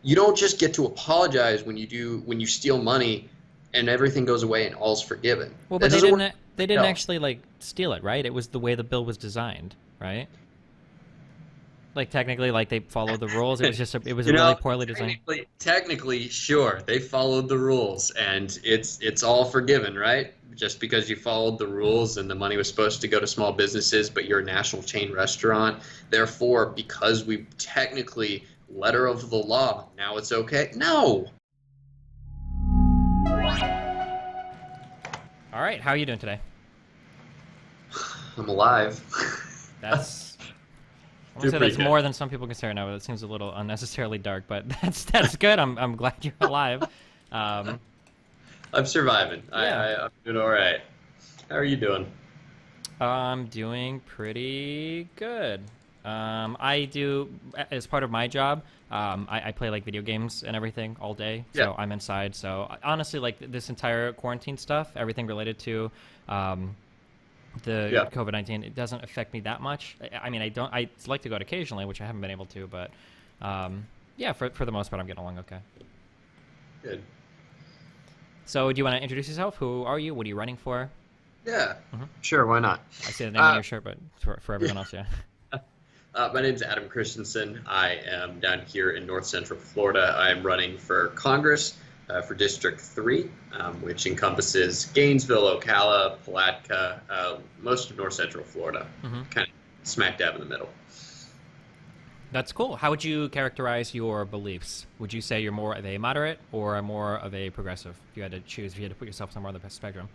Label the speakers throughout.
Speaker 1: you don't just get to apologize when you steal money and everything goes away and all's forgiven.
Speaker 2: Well,
Speaker 1: That
Speaker 2: but they
Speaker 1: doesn't work.
Speaker 2: didn't. They didn't
Speaker 1: Else.
Speaker 2: actually like steal it, right? It was the way the bill was designed, right? Like technically, like they followed the rules. It was just it was
Speaker 1: You
Speaker 2: a really
Speaker 1: know,
Speaker 2: poorly designed.
Speaker 1: technically, sure, they followed the rules, and it's all forgiven, right? Just because you followed the rules and the money was supposed to go to small businesses, but you're a national chain restaurant. Therefore, because we technically letter of the law, now it's okay. No,
Speaker 2: All right, how are you doing today?
Speaker 1: I'm alive.
Speaker 2: That's I want to
Speaker 1: Doing
Speaker 2: say
Speaker 1: pretty
Speaker 2: that's
Speaker 1: good.
Speaker 2: more than some people consider now. But it seems a little unnecessarily dark, but that's good. I'm glad you're alive. Um,
Speaker 1: I'm surviving.
Speaker 2: yeah,
Speaker 1: I'm doing all right. How are you doing?
Speaker 2: I'm doing pretty good. I do, as part of my job, I play like video games and everything all day.
Speaker 1: Yeah,
Speaker 2: So I'm inside. So honestly, like this entire quarantine stuff, everything related to um, the
Speaker 1: yeah,
Speaker 2: COVID-19, it doesn't affect me that much. I mean, I don't. I like to go out occasionally, which I haven't been able to, but yeah, for the most part, I'm getting along okay.
Speaker 1: good.
Speaker 2: So, do you want to introduce yourself? Who are you? What are you running for?
Speaker 1: Yeah,
Speaker 2: hmm
Speaker 1: sure, why not?
Speaker 2: I see the name on
Speaker 1: Uh,
Speaker 2: your shirt, but for everyone else, yeah.
Speaker 1: my name's Adam Christensen. I am down here in North Central Florida. I am running for Congress for District 3, which encompasses Gainesville, Ocala, Palatka, most of North Central Florida,
Speaker 2: hmm
Speaker 1: kind of smack dab in the middle.
Speaker 2: That's cool. How would you characterize your beliefs? Would you say you're more of a moderate or more of a progressive? If you had to choose, if you had to put yourself somewhere on the spectrum.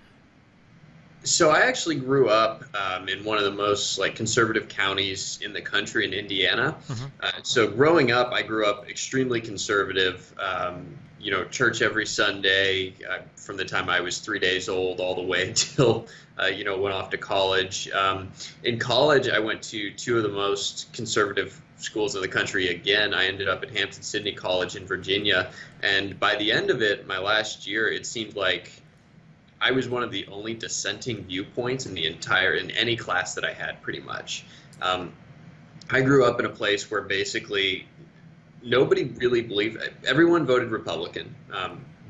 Speaker 1: So I actually grew up in one of the most like conservative counties in the country in Indiana.
Speaker 2: hmm
Speaker 1: So growing up, I grew up extremely conservative. Church every Sunday from the time I was 3 days old all the way until went off to college. In college, I went to two of the most conservative schools in the country. Again, I ended up at Hampton-Sydney College in Virginia, and by the end of it, my last year, it seemed like I was one of the only dissenting viewpoints in any class that I had, pretty much. Um, I grew up in a place where basically nobody really believed. Everyone voted Republican,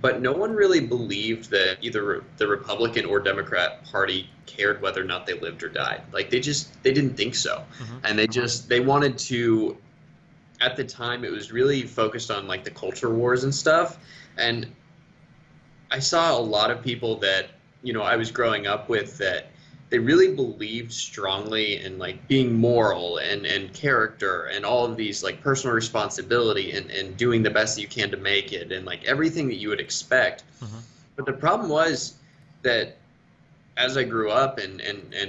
Speaker 1: but no one really believed that either the Republican or Democrat Party cared whether or not they lived or died. Like they didn't think so,
Speaker 2: hmm
Speaker 1: and they wanted to. At the time, it was really focused on like the culture wars and stuff, and I saw a lot of people that, I was growing up with that they really believed strongly in like being moral and character and all of these like personal responsibility and doing the best that you can to make it and like everything that you would expect.
Speaker 2: hmm
Speaker 1: But the problem was that as I grew up and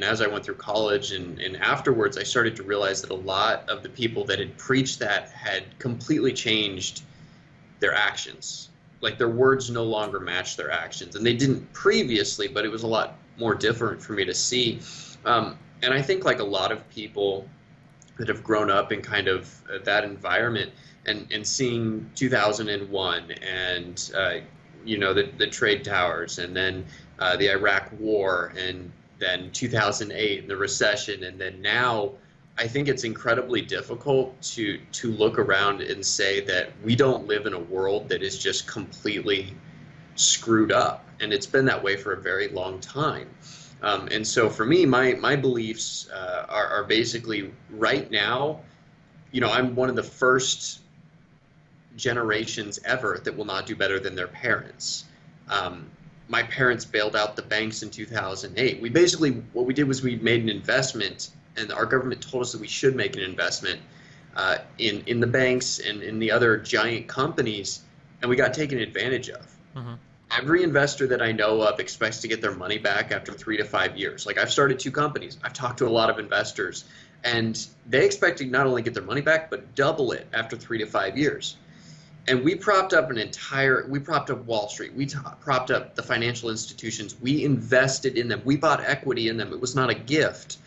Speaker 1: as I went through college and afterwards, I started to realize that a lot of the people that had preached that had completely changed their actions. Like their words no longer match their actions, and they didn't previously, but it was a lot more different for me to see. And I think like a lot of people that have grown up in kind of that environment and seeing 2001 and the trade towers and then the Iraq War and then 2008 and the recession and then now I think it's incredibly difficult to look around and say that we don't live in a world that is just completely screwed up, and it's been that way for a very long time. And so for me, my beliefs are basically right now. I'm one of the first generations ever that will not do better than their parents. My parents bailed out the banks in 2008. What we did was we made an investment, and our government told us that we should make an investment in the banks and in the other giant companies, and we got taken advantage of.
Speaker 2: hmm
Speaker 1: Every investor that I know of expects to get their money back after 3 to 5 years. Like I've started two companies. I've talked to a lot of investors, and they expect to not only get their money back, but double it after 3 to 5 years. And we propped up Wall Street. Propped up the financial institutions. We invested in them. We bought equity in them. It was not a gift.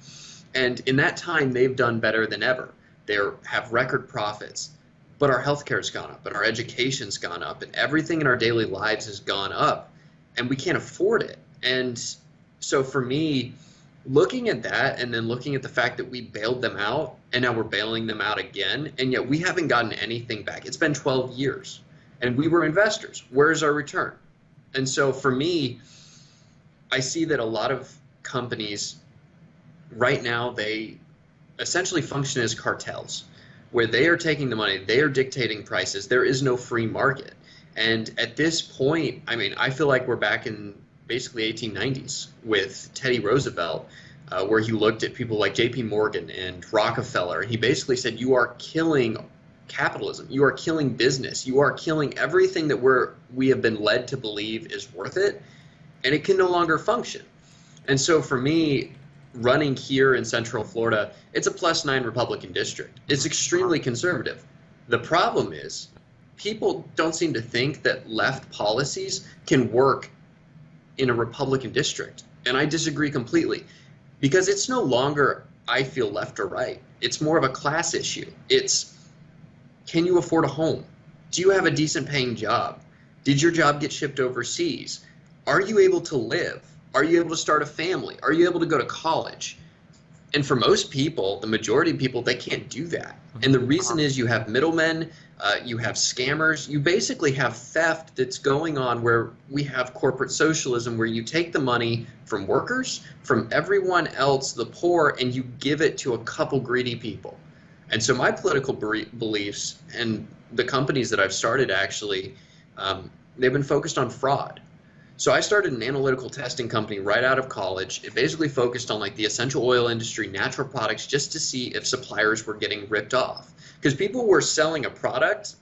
Speaker 1: And in that time, they've done better than ever. They have record profits. But our healthcare's gone up, and our education's gone up, and everything in our daily lives has gone up, and we can't afford it. And so for me, looking at that and then looking at the fact that we bailed them out and now we're bailing them out again, and yet we haven't gotten anything back. It's been 12 years and we were investors. Where's our return? And so for me, I see that a lot of companies right now, they essentially function as cartels where they are taking the money, they are dictating prices. There is no free market. And at this point, I mean, I feel like we're back in basically 1890s with Teddy Roosevelt, where he looked at people like J.P. Morgan and Rockefeller. He basically said, you are killing capitalism. You are killing business. You are killing everything that we have been led to believe is worth it, and it can no longer function. And so for me, running here in Central Florida, it's a +9 Republican district. It's extremely conservative. The problem is people don't seem to think that left policies can work in a Republican district. And I disagree completely, because it's no longer, I feel, left or right. It's more of a class issue. It's, can you afford a home? Do you have a decent paying job? Did your job get shipped overseas? Are you able to live? Are you able to start a family? Are you able to go to college? And for most people, the majority of people, they can't do that. And the reason is you have middlemen, you have scammers, you basically have theft that's going on, where we have corporate socialism, where you take the money from workers, from everyone else, the poor, and you give it to a couple greedy people. And so my political beliefs and the companies that I've started, actually, they've been focused on fraud. So I started an analytical testing company right out of college. It basically focused on like the essential oil industry, natural products, just to see if suppliers were getting ripped off. Because people were selling a product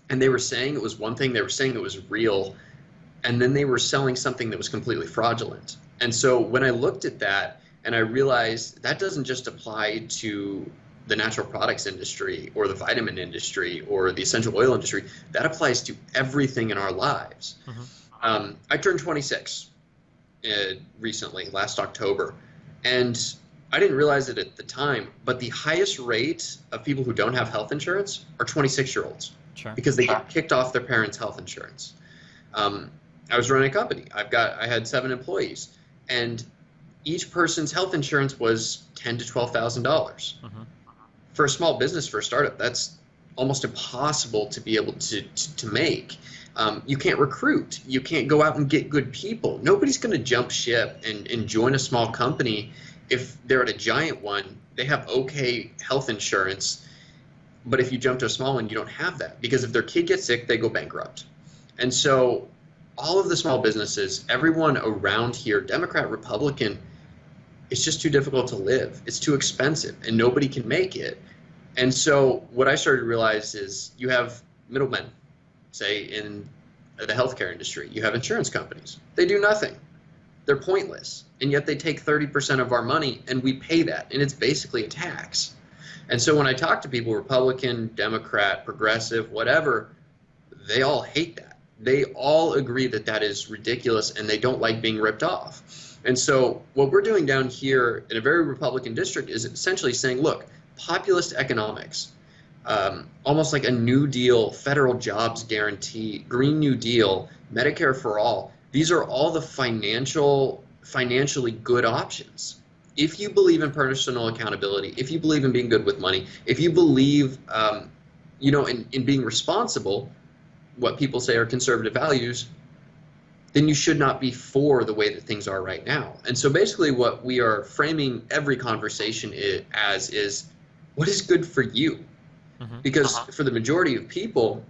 Speaker 1: and they were saying it was one thing, they were saying it was real, and then they were selling something that was completely fraudulent. And so when I looked at that and I realized that doesn't just apply to the natural products industry or the vitamin industry or the essential oil industry, that applies to everything in our lives. I turned 26 recently, last October, and I didn't realize it at the time, but the highest rate of people who don't have health insurance are 26-year-olds.
Speaker 2: Sure.
Speaker 1: Because they get kicked off their parents' health insurance. I was running a company. I had 7 employees, and each person's health insurance was $10,000 to $12,000. For a small business, for a startup, that's almost impossible to be able to make. You can't recruit. You can't go out and get good people. Nobody's going to jump ship and join a small company if they're at a giant one. They have okay health insurance, but if you jump to a small one, you don't have that, because if their kid gets sick, they go bankrupt. And so all of the small businesses, everyone around here, Democrat, Republican, it's just too difficult to live. It's too expensive, and nobody can make it. And so what I started to realize is you have middlemen, say in the healthcare industry. You have insurance companies. They do nothing. They're pointless. And yet they take 30% of our money, and we pay that. And it's basically a tax. And so when I talk to people, Republican, Democrat, progressive, whatever, they all hate that. They all agree that that is ridiculous, and they don't like being ripped off. And so what we're doing down here in a very Republican district is essentially saying, look, populist economics, almost like a New Deal, federal jobs guarantee, Green New Deal, Medicare for all. These are all the financially good options. If you believe in personal accountability, if you believe in being good with money, if you believe, in being responsible, what people say are conservative values, then you should not be for the way that things are right now. And so basically what we are framing every conversation as is, what is good for you? Because for the majority of people,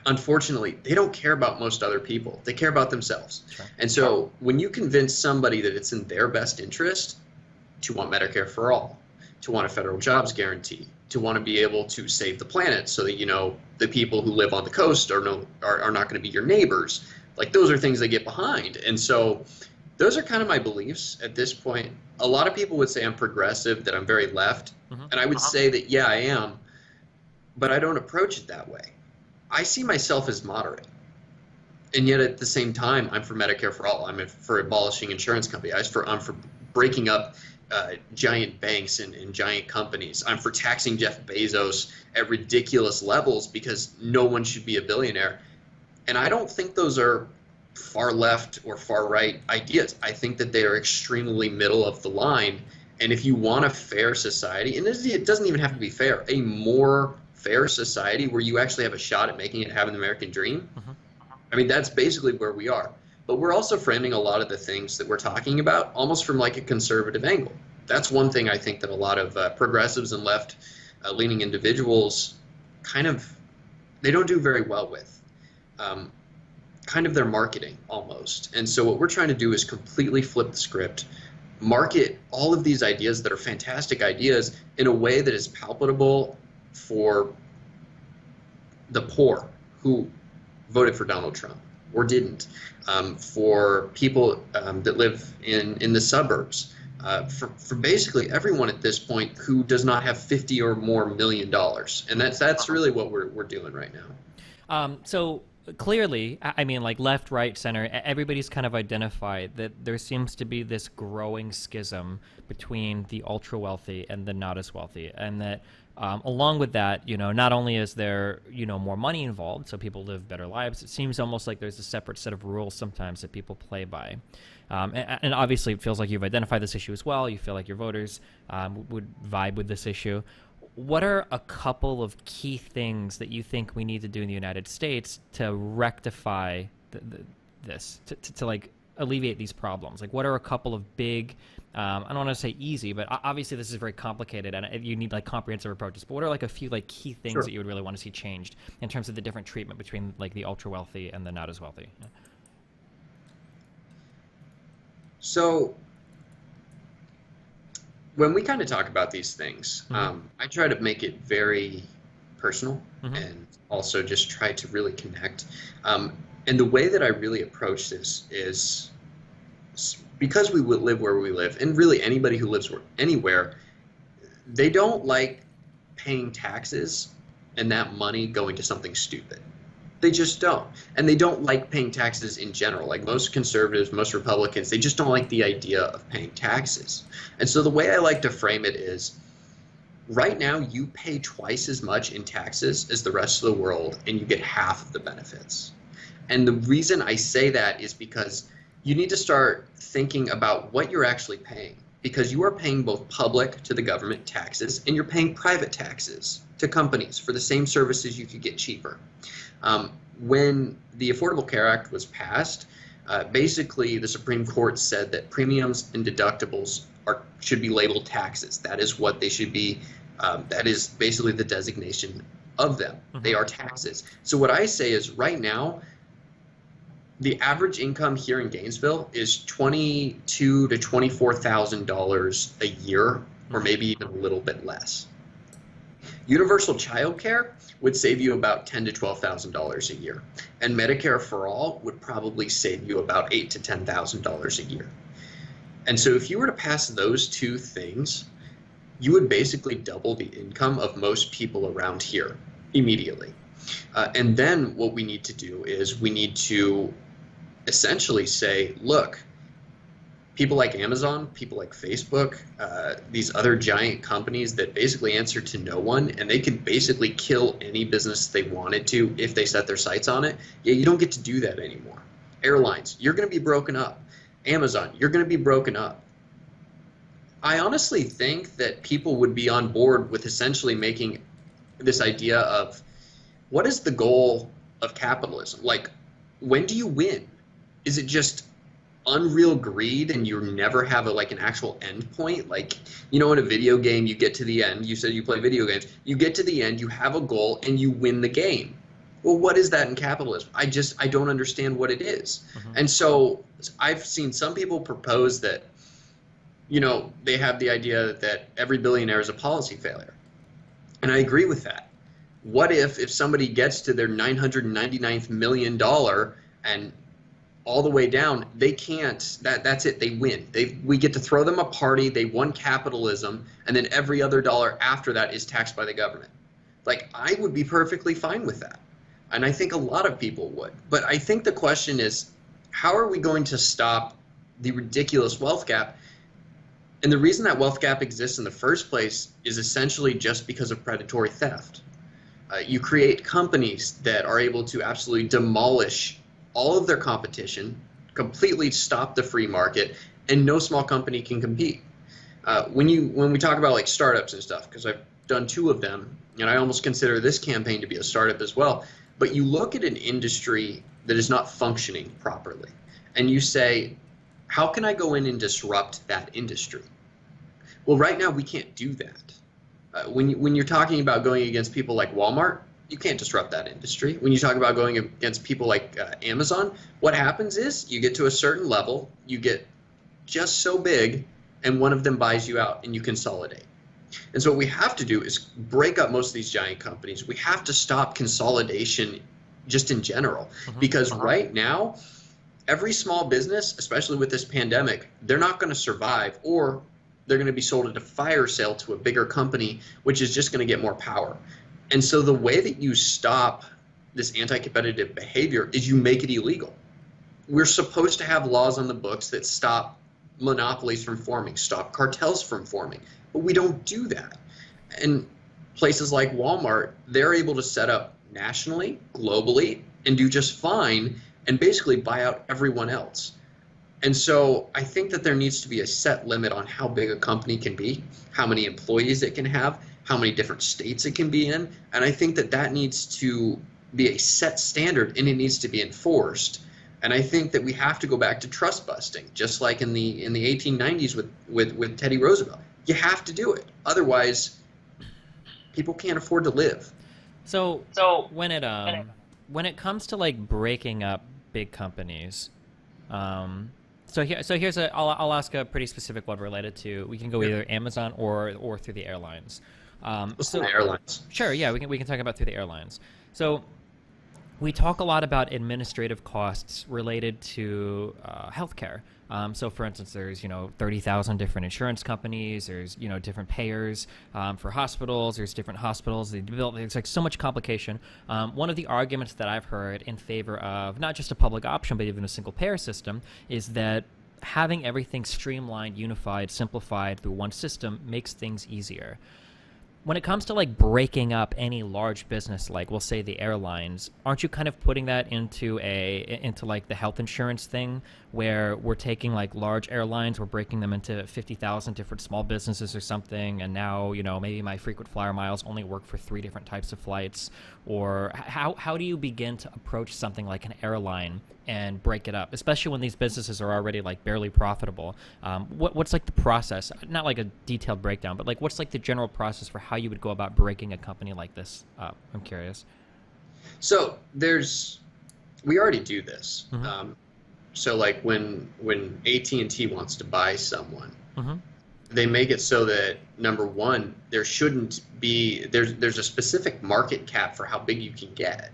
Speaker 1: unfortunately, they don't care about most other people. They care about themselves. Sure. And so when you convince somebody that it's in their best interest to want Medicare for all, to want a federal jobs guarantee, to want to be able to save the planet so that, the people who live on the coast are not going to be your neighbors, like those are things they get behind. And so those are kind of my beliefs at this point. A lot of people would say I'm progressive, that I'm very left. And I would say that, yeah, I am, but I don't approach it that way. I see myself as moderate. And yet at the same time, I'm for Medicare for all. I'm for abolishing insurance companies. I'm for breaking up giant banks and giant companies. I'm for taxing Jeff Bezos at ridiculous levels because no one should be a billionaire. And I don't think those are far left or far right ideas. I think that they are extremely middle of the line. And if you want a fair society, and it doesn't even have to be fair, a more fair society where you actually have a shot at making it happen, the American dream,
Speaker 2: Mm-hmm.
Speaker 1: I mean, that's basically where we are. But we're also framing a lot of the things that we're talking about almost from like a conservative angle. That's one thing I think that a lot of progressives and left leaning individuals kind of, they don't do very well with. Kind of their marketing almost. And so what we're trying to do is completely flip the script, market all of these ideas that are fantastic ideas in a way that is palatable for the poor who voted for Donald Trump or didn't, for people that live in the suburbs, for basically everyone at this point who does not have 50 or more $1 million. And that's really what we're doing right now.
Speaker 2: So clearly, I mean, like left, right, center, everybody's kind of identified that there seems to be this growing schism between the ultra wealthy and the not as wealthy, and that along with that, not only is there, more money involved, so people live better lives, it seems almost like there's a separate set of rules sometimes that people play by. And obviously it feels like you've identified this issue as well. You feel like your voters would vibe with this issue. What are a couple of key things that you think we need to do in the United States to rectify this, to like alleviate these problems? Like, what are a couple of big, I don't want to say easy, but obviously this is very complicated and you need like comprehensive approaches, but what are like a few like key things that you would really want to see changed in terms of the different treatment between like the ultra wealthy and the not as wealthy?
Speaker 1: So when we kind of talk about these things, I try to make it very personal and also just try to really connect. And the way that I really approach this is because we live where we live, and really anybody who lives anywhere, they don't like paying taxes and that money going to something stupid. They just don't. And they don't like paying taxes in general. Like most conservatives, most Republicans, they just don't like the idea of paying taxes. And so the way I like to frame it is, right now you pay twice as much in taxes as the rest of the world, and you get half of the benefits. And the reason I say that is because you need to start thinking about what you're actually paying, because you are paying both public to the government taxes and you're paying private taxes to companies for the same services you could get cheaper. When the Affordable Care Act was passed, basically the Supreme Court said that premiums and deductibles should be labeled taxes. That is what they should be. That is basically the designation of them. They are taxes. So what I say is right now, the average income here in Gainesville is $22,000 to $24,000 a year, or maybe even a little bit less. Universal child care would save you about $10,000 to $12,000 a year, and Medicare for all would probably save you about $8,000 to $10,000 a year. And so if you were to pass those two things, you would basically double the income of most people around here immediately. And then what we need to do is we need to essentially say, look, people like Amazon, people like Facebook, these other giant companies that basically answer to no one, and they could basically kill any business they wanted to if they set their sights on it. Yeah, you don't get to do that anymore. Airlines, you're going to be broken up. Amazon, you're going to be broken up. I honestly think that people would be on board with essentially making this idea of what is the goal of capitalism? Like, when do you win? Is it just unreal greed and you never have an actual end point? Like, in a video game, you get to the end. You said you play video games. You get to the end, you have a goal, and you win the game. Well, what is that in capitalism? I don't understand what it is. And so I've seen some people propose that, they have the idea that every billionaire is a policy failure. And I agree with that. What if somebody gets to their $999th million and all the way down, they can't, that's it, they win. We get to throw them a party, they won capitalism, and then every other dollar after that is taxed by the government. Like, I would be perfectly fine with that. And I think a lot of people would. But I think the question is, how are we going to stop the ridiculous wealth gap? And the reason that wealth gap exists in the first place is essentially just because of predatory theft. You create companies that are able to absolutely demolish all of their competition, completely stop the free market, and no small company can compete. When we talk about like startups and stuff, because I've done 2 of them, and I almost consider this campaign to be a startup as well. But you look at an industry that is not functioning properly, and you say, how can I go in and disrupt that industry? Well, right now we can't do that. When you're talking about going against people like Walmart, you can't disrupt that industry. When you talk about going against people like Amazon, what happens is you get to a certain level, you get just so big, and one of them buys you out and you consolidate. And so what we have to do is break up most of these giant companies. We have to stop consolidation just in general, because right now, every small business, especially with this pandemic, they're not going to survive, or they're going to be sold at a fire sale to a bigger company, which is just going to get more power. And so the way that you stop this anti-competitive behavior is you make it illegal. We're supposed to have laws on the books that stop monopolies from forming, stop cartels from forming, but we don't do that. And places like Walmart, they're able to set up nationally, globally, and do just fine, and basically buy out everyone else. And so I think that there needs to be a set limit on how big a company can be, how many employees it can have, how many different states it can be in. And I think that that needs to be a set standard, and it needs to be enforced. And I think that we have to go back to trust busting, just like in the 1890s with Teddy Roosevelt. You have to do it. Otherwise, people can't afford to live.
Speaker 2: So when it comes to like breaking up big companies, here's I'll ask a pretty specific one related to, we can go either Amazon or through the airlines.
Speaker 1: Let's do the airlines.
Speaker 2: Sure, yeah, we can talk about through the airlines. So we talk a lot about administrative costs related to healthcare. So, for instance, there's 30,000 different insurance companies. There's different payers for hospitals. There's different hospitals. There's like so much complication. One of the arguments that I've heard in favor of not just a public option but even a single payer system is that having everything streamlined, unified, simplified through one system makes things easier. When it comes to like breaking up any large business, like we'll say the airlines, aren't you kind of putting that into like the health insurance thing, where we're taking like large airlines, we're breaking them into 50,000 different small businesses or something, and now maybe my frequent flyer miles only work for 3 different types of flights? Or how do you begin to approach something like an airline and break it up, especially when these businesses are already like barely profitable? What's like the process? Not like a detailed breakdown, but like what's like the general process for how you would go about breaking a company like this up? I'm curious.
Speaker 1: So we already do this. So like when AT&T wants to buy someone, they make it so that, number one, there shouldn't be, there's a specific market cap for how big you can get.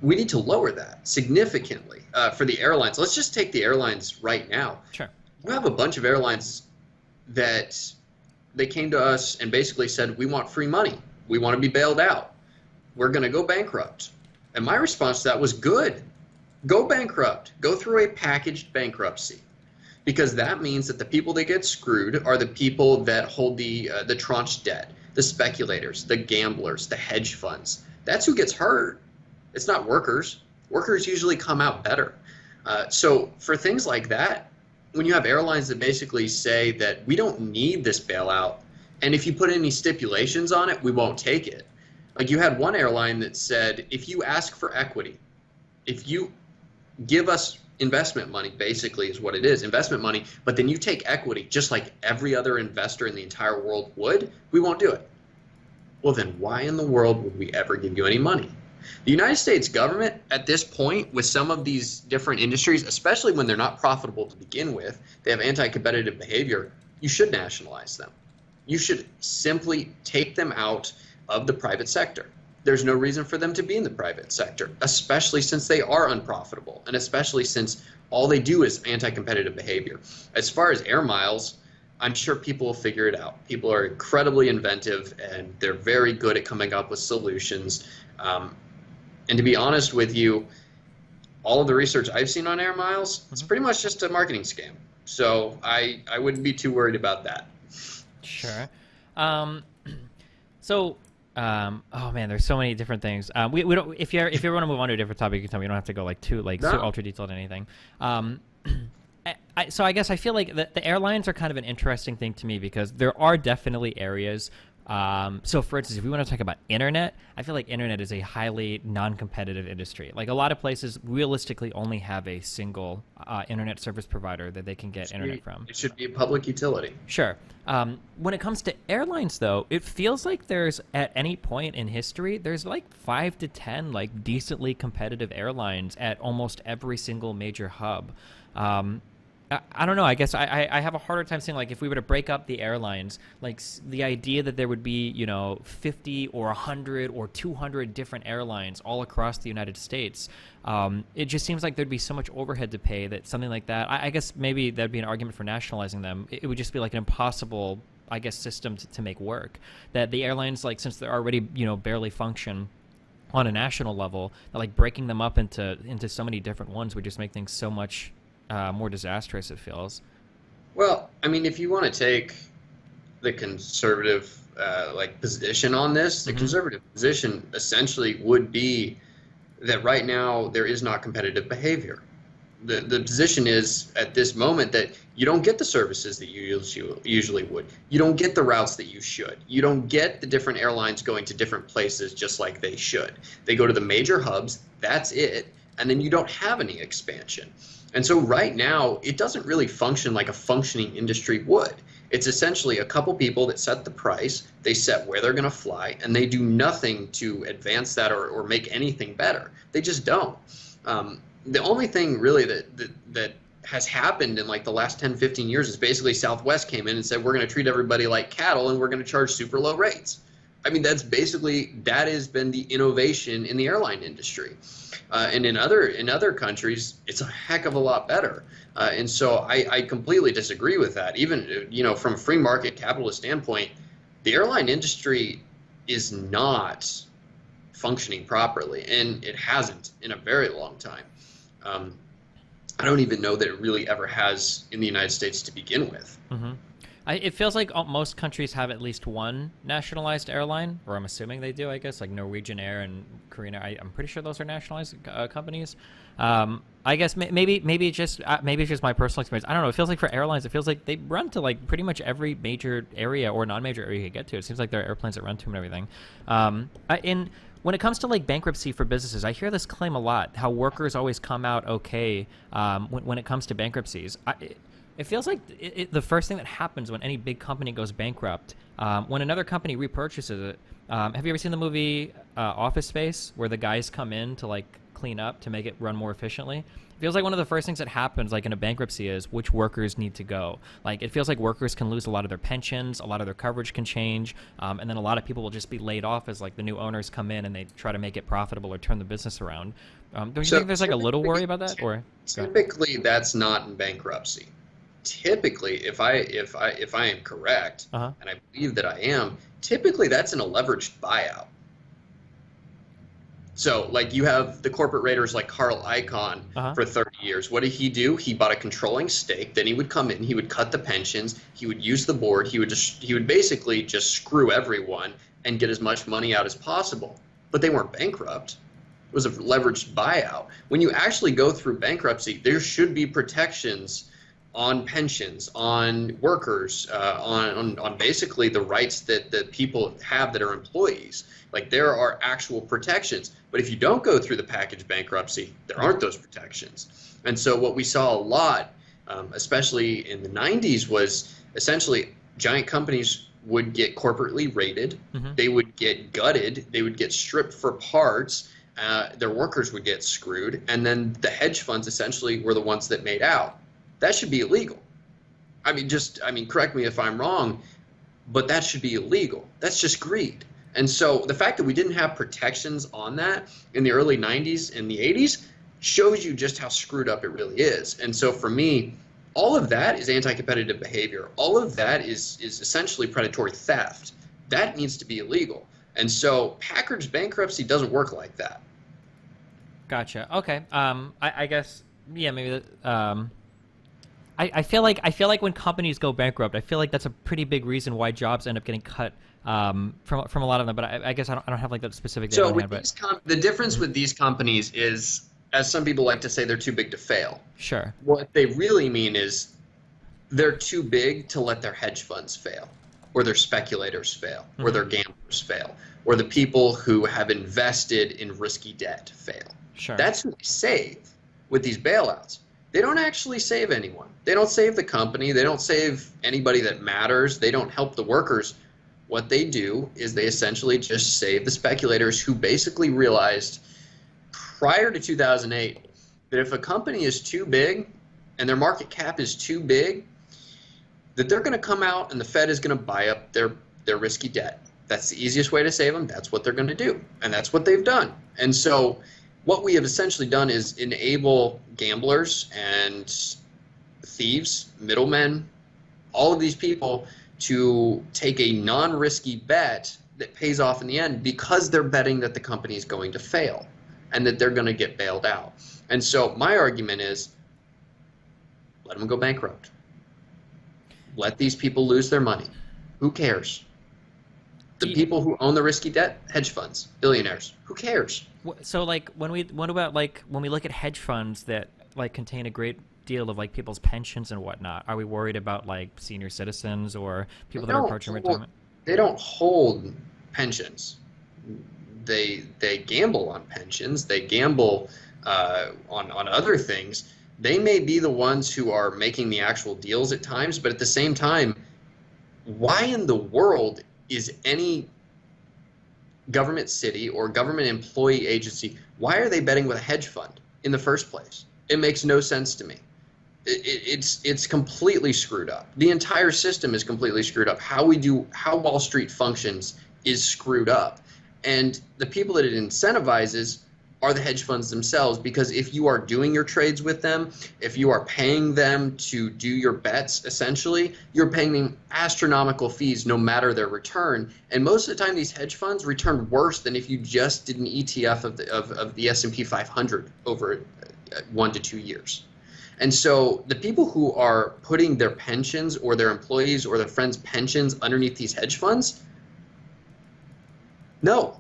Speaker 1: We need to lower that significantly for the airlines. Let's just take the airlines right now.
Speaker 2: Sure.
Speaker 1: We have a bunch of airlines that they came to us and basically said, we want free money. We want to be bailed out. We're going to go bankrupt. And my response to that was, good. Go bankrupt. Go through a packaged bankruptcy. Because that means that the people that get screwed are the people that hold the tranche debt, the speculators, the gamblers, the hedge funds. That's who gets hurt. It's not workers. Workers usually come out better. So for things like that, when you have airlines that basically say that we don't need this bailout, and if you put any stipulations on it, we won't take it. Like you had one airline that said, if you ask for equity, if you give us investment money, basically is what it is, investment money, but then you take equity just like every other investor in the entire world would, we won't do it. Well, then why in the world would we ever give you any money? The United States government at this point, with some of these different industries, especially when they're not profitable to begin with, they have anti-competitive behavior, you should nationalize them. You should simply take them out of the private sector. There's no reason for them to be in the private sector, especially since they are unprofitable, and especially since all they do is anti-competitive behavior. As far as air miles, I'm sure people will figure it out. People are incredibly inventive, and they're very good at coming up with solutions. And to be honest with you, all of the research I've seen on air miles, it's pretty much just a marketing scam. So I wouldn't be too worried about that.
Speaker 2: Sure. So Oh man, there's so many different things. We don't. If you want to move on to a different topic, you can tell me. You don't have to go like too so
Speaker 1: No.
Speaker 2: ultra detailed or anything. Um, so I guess I feel like the airlines are kind of an interesting thing to me because there are definitely areas. So for instance, if we want to talk about internet, I feel like internet is a highly non-competitive industry. Like a lot of places realistically only have a single internet service provider that they can get internet from.
Speaker 1: It should be a public utility.
Speaker 2: Sure. When it comes to airlines, though, it feels like there's at any point in history, there's like 5 to 10 like decently competitive airlines at almost every single major hub. I don't know. I guess I have a harder time saying like if we were to break up the airlines, like the idea that there would be 50 or 100 or 200 different airlines all across the United States. It just seems like there'd be so much overhead to pay that something like that. I guess maybe that'd be an argument for nationalizing them. It would just be like an impossible, I guess, system to make work. That the airlines, like since they're already barely function on a national level, that like breaking them up into so many different ones would just make things so much more disastrous, it feels.
Speaker 1: Well, I mean, if you want to take the conservative position on this, the
Speaker 2: Mm-hmm.
Speaker 1: conservative position essentially would be that right now there is not competitive behavior. The position is at this moment that you don't get the services that you usually would. You don't get the routes that you should. You don't get the different airlines going to different places just like they should. They go to the major hubs, that's it, and then you don't have any expansion. And so right now, it doesn't really function like a functioning industry would. It's essentially a couple people that set the price, they set where they're going to fly, and they do nothing to advance that or make anything better. They just don't. The only thing really that has happened in like the last 10, 15 years is basically Southwest came in and said, we're going to treat everybody like cattle and we're going to charge super low rates. I mean, that has been the innovation in the airline industry. And in other countries, it's a heck of a lot better. And so I completely disagree with that. Even from a free market capitalist standpoint, the airline industry is not functioning properly, and it hasn't in a very long time. I don't even know that it really ever has in the United States to begin with.
Speaker 2: Mm-hmm. It feels like most countries have at least one nationalized airline, or I'm assuming they do, I guess, like Norwegian Air and Korean Air. I'm pretty sure those are nationalized companies. I guess maybe it's just my personal experience. I don't know. It feels like for airlines, it feels like they run to like pretty much every major area or non-major area you can get to. It seems like there are airplanes that run to them and everything. When it comes to like bankruptcy for businesses, I hear this claim a lot, how workers always come out okay when it comes to bankruptcies. It feels like the first thing that happens when any big company goes bankrupt, when another company repurchases it. Have you ever seen the movie Office Space, where the guys come in to like clean up to make it run more efficiently? It feels like one of the first things that happens like in a bankruptcy is which workers need to go. Like it feels like workers can lose a lot of their pensions, a lot of their coverage can change, and then a lot of people will just be laid off as like the new owners come in and they try to make it profitable or turn the business around. Don't you think there's like a little worry about that? Or
Speaker 1: typically that's not in bankruptcy. Typically, if I am correct,
Speaker 2: uh-huh.
Speaker 1: and I believe that I am, typically that's in a leveraged buyout. So, like you have the corporate raiders like Carl Icahn for 30 years. What did he do? He bought a controlling stake. Then he would come in. He would cut the pensions. He would use the board. He would basically just screw everyone and get as much money out as possible. But they weren't bankrupt. It was a leveraged buyout. When you actually go through bankruptcy, there should be protections on pensions, on workers, on basically the rights that people have that are employees. Like there are actual protections. But if you don't go through the package bankruptcy, there aren't those protections. And so what we saw a lot, especially in the 90s, was essentially giant companies would get corporately raided. Mm-hmm. They would get gutted. They would get stripped for parts. Their workers would get screwed. And then the hedge funds essentially were the ones that made out. That should be illegal. I mean, correct me if I'm wrong, but that should be illegal. That's just greed. And so the fact that we didn't have protections on that in the early 90s and the 80s shows you just how screwed up it really is. And so for me, all of that is anti-competitive behavior. All of that is essentially predatory theft. That needs to be illegal. And so package bankruptcy doesn't work like that.
Speaker 2: Gotcha. Okay. I guess, yeah, maybe that, I feel like when companies go bankrupt, I feel like that's a pretty big reason why jobs end up getting cut from a lot of them. But I guess I don't have like that specific data
Speaker 1: So
Speaker 2: on
Speaker 1: with
Speaker 2: hand. But
Speaker 1: the difference
Speaker 2: Mhm.
Speaker 1: with these companies is, as some people like to say, they're too big to fail.
Speaker 2: Sure.
Speaker 1: What they really mean is they're too big to let their hedge funds fail, or their speculators fail, or
Speaker 2: Hmm.
Speaker 1: their gamblers fail, or the people who have invested in risky debt fail.
Speaker 2: Sure.
Speaker 1: That's who they save with these bailouts. They don't actually save anyone. They don't save the company. They don't save anybody that matters. They don't help the workers. What they do is they essentially just save the speculators who basically realized prior to 2008 that if a company is too big and their market cap is too big, that they're going to come out and the Fed is going to buy up their risky debt. That's the easiest way to save them. That's what they're going to do. And that's what they've done. And so what we have essentially done is enable gamblers and thieves, middlemen, all of these people to take a non-risky bet that pays off in the end because they're betting that the company is going to fail and that they're going to get bailed out. And so my argument is let them go bankrupt. Let these people lose their money. Who cares?
Speaker 2: Do
Speaker 1: The
Speaker 2: you,
Speaker 1: people who own the risky debt, hedge funds, billionaires. Who cares?
Speaker 2: so like what about like when we look at hedge funds that like contain a great deal of like people's pensions and whatnot? Are we worried about like senior citizens or
Speaker 1: They
Speaker 2: people that are
Speaker 1: don't
Speaker 2: approaching
Speaker 1: hold,
Speaker 2: retirement?
Speaker 1: they don't hold pensions. They gamble on pensions. They gamble on other things. They may be the ones who are making the actual deals at times, but at the same time, why in the world is any government city or government employee agency, why are they betting with a hedge fund in the first place? It makes no sense to me. It's completely screwed up. The entire system is completely screwed up. How Wall Street functions is screwed up. And the people that it incentivizes are the hedge funds themselves, because if you are doing your trades with them, if you are paying them to do your bets, essentially, you're paying them astronomical fees no matter their return. And most of the time, these hedge funds return worse than if you just did an ETF of the S&P 500 over 1 to 2 years. And so the people who are putting their pensions or their employees or their friends' pensions underneath these hedge funds, no,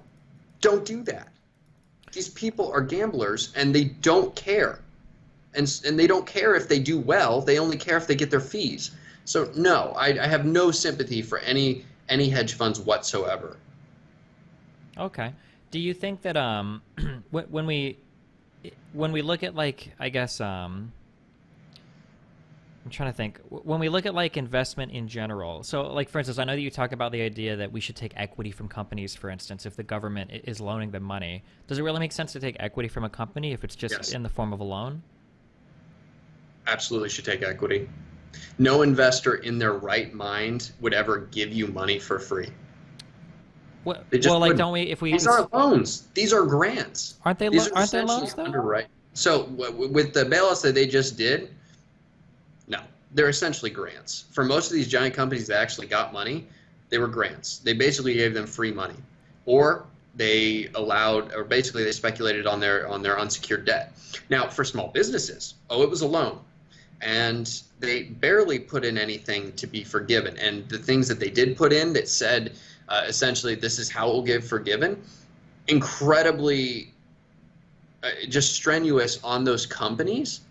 Speaker 1: don't do that. These people are gamblers and they don't care. And they don't care if they do well, they only care if they get their fees. So no, I have no sympathy for any hedge funds whatsoever.
Speaker 2: Okay. Do you think that when we look at like I guess I'm trying to think. When we look at like investment in general, so like for instance, I know that you talk about the idea that we should take equity from companies, for instance, if the government is loaning them money. Does it really make sense to take equity from a company if it's just
Speaker 1: Yes,
Speaker 2: in the form of a loan?
Speaker 1: absolutely should take equity. No investor in their right mind would ever give you money for free. They
Speaker 2: Well,
Speaker 1: just
Speaker 2: like
Speaker 1: wouldn't.
Speaker 2: don't we if we
Speaker 1: These are loans. These are grants. These are
Speaker 2: aren't they
Speaker 1: essentially
Speaker 2: loans though?
Speaker 1: underwrite. So with the bailouts that they just did, no, they're essentially grants. For most of these giant companies that actually got money, they were grants. They basically gave them free money, or they allowed, or basically they speculated on their unsecured debt. Now, for small businesses, oh, it was a loan, and they barely put in anything to be forgiven. And the things that they did put in that said essentially this is how it will get forgiven, incredibly just strenuous on those companies,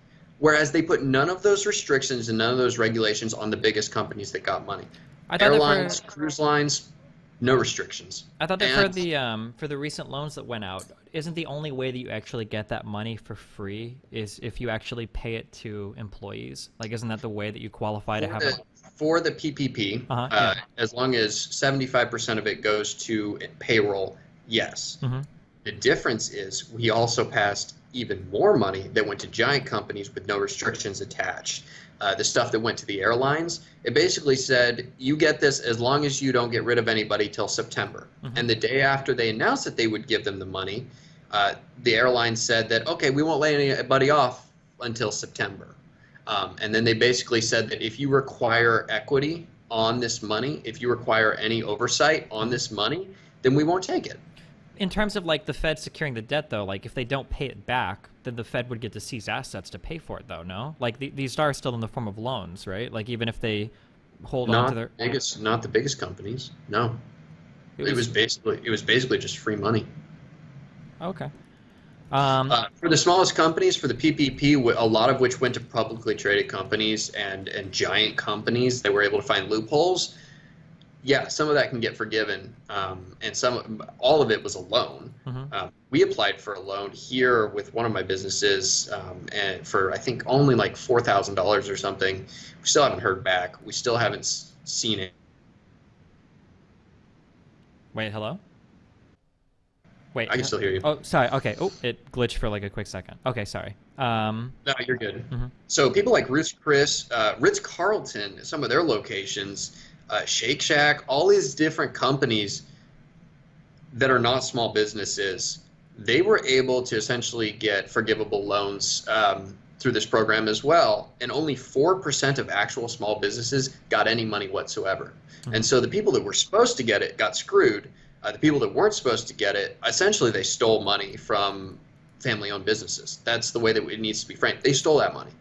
Speaker 1: whereas they put none of those restrictions and none of those regulations on the biggest companies that got money.
Speaker 2: I thought that
Speaker 1: Airlines, cruise lines, no restrictions. And
Speaker 2: for the recent loans that went out, isn't the only way that you actually get that money for free is if you actually pay it to employees? Like, isn't that the way that you qualify to
Speaker 1: for
Speaker 2: have
Speaker 1: the, for the PPP,
Speaker 2: yeah.
Speaker 1: as long as 75% of it goes to payroll, yes.
Speaker 2: Hmm.
Speaker 1: The difference is we also passed even more money that went to giant companies with no restrictions attached. The stuff that went to the airlines, it basically said, you get this as long as you don't get rid of anybody till September.
Speaker 2: Hmm.
Speaker 1: And the day after they announced that they would give them the money, the airline said that, okay, we won't lay anybody off until September. And then they basically said that if you require equity on this money, if you require any oversight on this money, then we won't take it.
Speaker 2: In terms of like the Fed securing the debt, though, like if they don't pay it back, then the Fed would get to seize assets to pay for it, though. No, like these are still in the form of loans, right? Like even if they hold on to their
Speaker 1: Not the biggest companies. No. It was basically just free money.
Speaker 2: Okay. Um,
Speaker 1: For the smallest companies, for the PPP, a lot of which went to publicly traded companies and giant companies that were able to find loopholes. Yeah, some of that can get forgiven, and all of it was a loan.
Speaker 2: mhm.
Speaker 1: We applied for a loan here with one of my businesses, and for I think only like $4,000 or something. We still haven't heard back. We still haven't seen it.
Speaker 2: Wait, hello? Wait.
Speaker 1: I can still hear you.
Speaker 2: Oh, sorry. Okay. Oh, it glitched for like a quick second. Okay, sorry.
Speaker 1: No, you're good.
Speaker 2: Mhm.
Speaker 1: So people like Ritz Carlton, some of their locations, Shake Shack, all these different companies that are not small businesses, they were able to essentially get forgivable loans through this program as well. And only 4% of actual small businesses got any money whatsoever.
Speaker 2: Mhm.
Speaker 1: And so the people that were supposed to get it got screwed. The people that weren't supposed to get it, essentially they stole money from family-owned businesses. That's the way that it needs to be framed. They stole that money.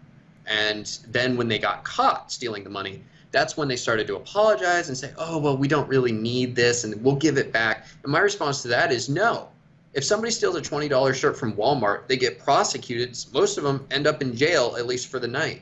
Speaker 1: And then when they got caught stealing the money, that's when they started to apologize and say, oh, well, we don't really need this and we'll give it back. And my response to that is no. If somebody steals a $20 shirt from Walmart, they get prosecuted. Most of them end up in jail, at least for the night.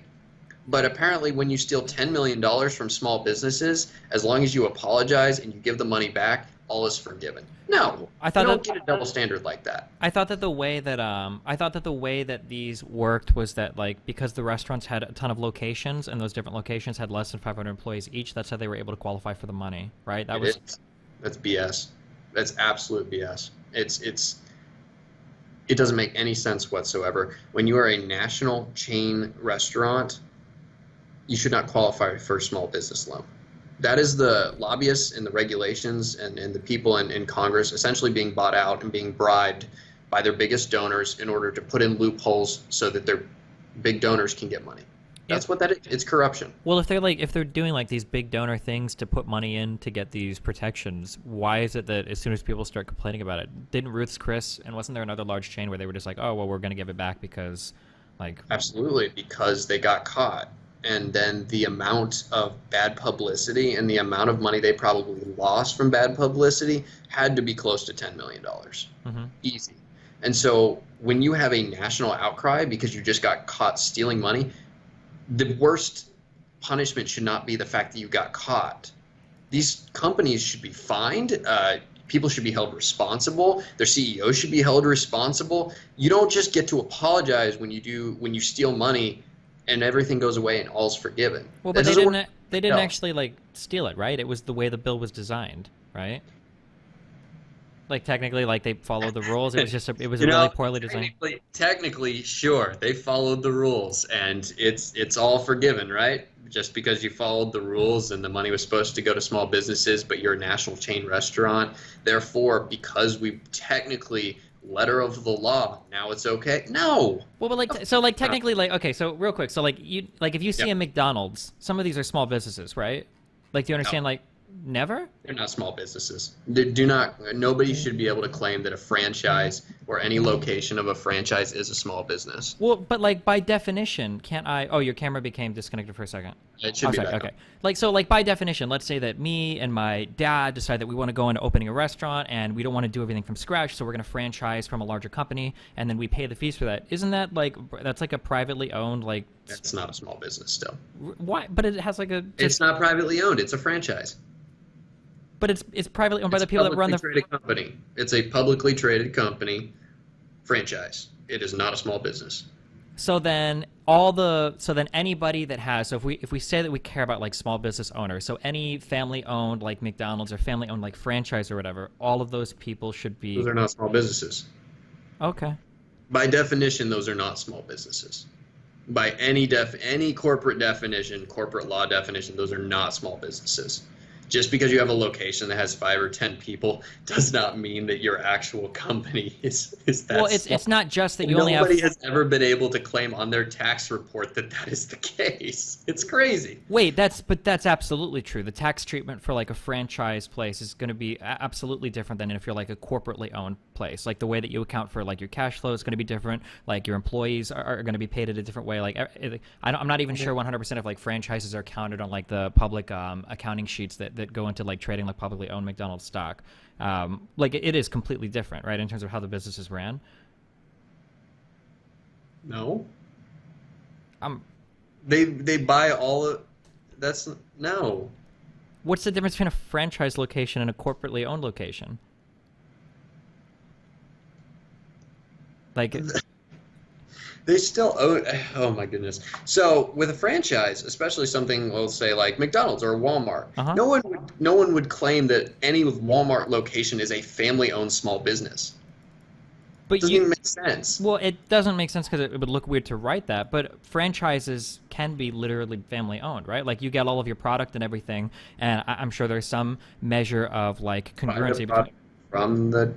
Speaker 1: But apparently when you steal $10 million from small businesses, as long as you apologize and you give the money back, all is forgiven. No,
Speaker 2: I thought
Speaker 1: you don't
Speaker 2: that
Speaker 1: get a double standard like that.
Speaker 2: I thought that the way that these worked was that like because the restaurants had a ton of locations and those different locations had less than 500 employees each, that's how they were able to qualify for the money, right?
Speaker 1: That's BS. That's absolute BS. It doesn't make any sense whatsoever. When you are a national chain restaurant, you should not qualify for a small business loan. That is the lobbyists and the regulations and the people in Congress essentially being bought out and being bribed by their biggest donors in order to put in loopholes so that their big donors can get money. That's what that is. It's corruption.
Speaker 2: Well, if they're doing like these big donor things to put money in to get these protections, why is it that as soon as people start complaining about it, didn't Ruth's Chris and wasn't there another large chain where they were just like, oh well, we're going to give it back because like
Speaker 1: Absolutely, because they got caught. And then the amount of bad publicity and the amount of money they probably lost from bad publicity had to be close to $10 million.
Speaker 2: Mhm.
Speaker 1: Easy. And so when you have a national outcry because you just got caught stealing money, the worst punishment should not be the fact that you got caught. These companies should be fined. People should be held responsible. Their CEOs should be held responsible. You don't just get to apologize when you steal money and everything goes away and all's forgiven.
Speaker 2: Well, but they didn't actually like steal it, right? It was the way the bill was designed, right? Like technically, like they followed the rules. It was just it was a really poorly designed.
Speaker 1: Technically, sure, they followed the rules, and it's all forgiven, right? Just because you followed the rules and the money was supposed to go to small businesses, but you're a national chain restaurant. Therefore, because we technically letter of the law, now it's okay. No.
Speaker 2: Well, but like so, like technically, like okay, so real quick, so like you like if you see a McDonald's, some of these are small businesses, right? Like, do you understand?
Speaker 1: No.
Speaker 2: Like, never.
Speaker 1: They're not small businesses. Nobody should be able to claim that a franchise or any location of a franchise is a small business.
Speaker 2: Well, but like by definition, can't I? Oh, your camera became disconnected for a second.
Speaker 1: It should be
Speaker 2: sorry,
Speaker 1: back
Speaker 2: okay.
Speaker 1: up.
Speaker 2: Like so, like by definition, let's say that me and my dad decide that we want to go into opening a restaurant and we don't want to do everything from scratch, so we're going to franchise from a larger company, and then we pay the fees for that. Isn't that like that's like a privately owned like?
Speaker 1: It's not a small business still.
Speaker 2: Why? But it has like a.
Speaker 1: It's not privately owned. It's a franchise.
Speaker 2: But it's privately owned by the people that run the
Speaker 1: traded company. It's a publicly traded company franchise. It is not a small business.
Speaker 2: So then anybody that has so if we say that we care about like small business owners, so any family owned like McDonald's or family owned like franchise or whatever, all of those people should be.
Speaker 1: Those are not small businesses.
Speaker 2: Okay.
Speaker 1: By definition, those are not small businesses. By any corporate definition, corporate law definition, those are not small businesses. Just because you have a location that has 5 or 10 people does not mean that your actual company is that.
Speaker 2: Well, it's not just that you only have.
Speaker 1: Nobody has ever been able to claim on their tax report that is the case. It's crazy.
Speaker 2: Wait, that's absolutely true. The tax treatment for like a franchise place is going to be absolutely different than if you're like a corporately owned place. Like the way that you account for like your cash flow is going to be different. Like your employees are going to be paid in a different way. Like I'm not even sure 100% if like franchises are counted on like the public accounting sheets that that go into like trading like publicly owned McDonald's stock. Like it is completely different, right, in terms of how the business is ran.
Speaker 1: No,
Speaker 2: Um,
Speaker 1: they buy all of that's no.
Speaker 2: what's the difference between a franchise location and a corporately owned location? Like,
Speaker 1: They still own. Oh my goodness. So with a franchise, especially something, we'll say like McDonald's or Walmart,
Speaker 2: uh-huh.
Speaker 1: no one would claim that any Walmart location is a family-owned small business.
Speaker 2: But
Speaker 1: Doesn't
Speaker 2: you,
Speaker 1: even make sense.
Speaker 2: well, it doesn't make sense because it would look weird to write that. But franchises can be literally family owned, right? Like you get all of your product and everything, and I'm sure there's some measure of like
Speaker 1: Buy the
Speaker 2: congruency between
Speaker 1: product from the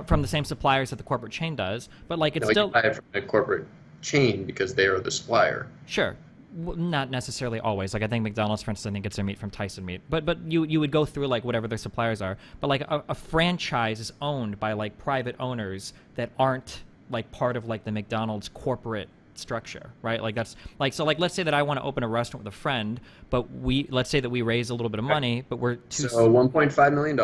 Speaker 2: from the same suppliers that the corporate chain does. But like it's
Speaker 1: no, you
Speaker 2: still
Speaker 1: buy it from a corporate chain because they are the supplier.
Speaker 2: sure. Not necessarily always. Like I think McDonald's, for instance, I think gets their meat from Tyson Meat. But you would go through like whatever their suppliers are. But like a franchise is owned by like private owners that aren't like part of like the McDonald's corporate structure, right? Like that's like so like let's say that I want to open a restaurant with a friend, but let's say that we raise a little bit of money, but we're too
Speaker 1: So $1.5 million.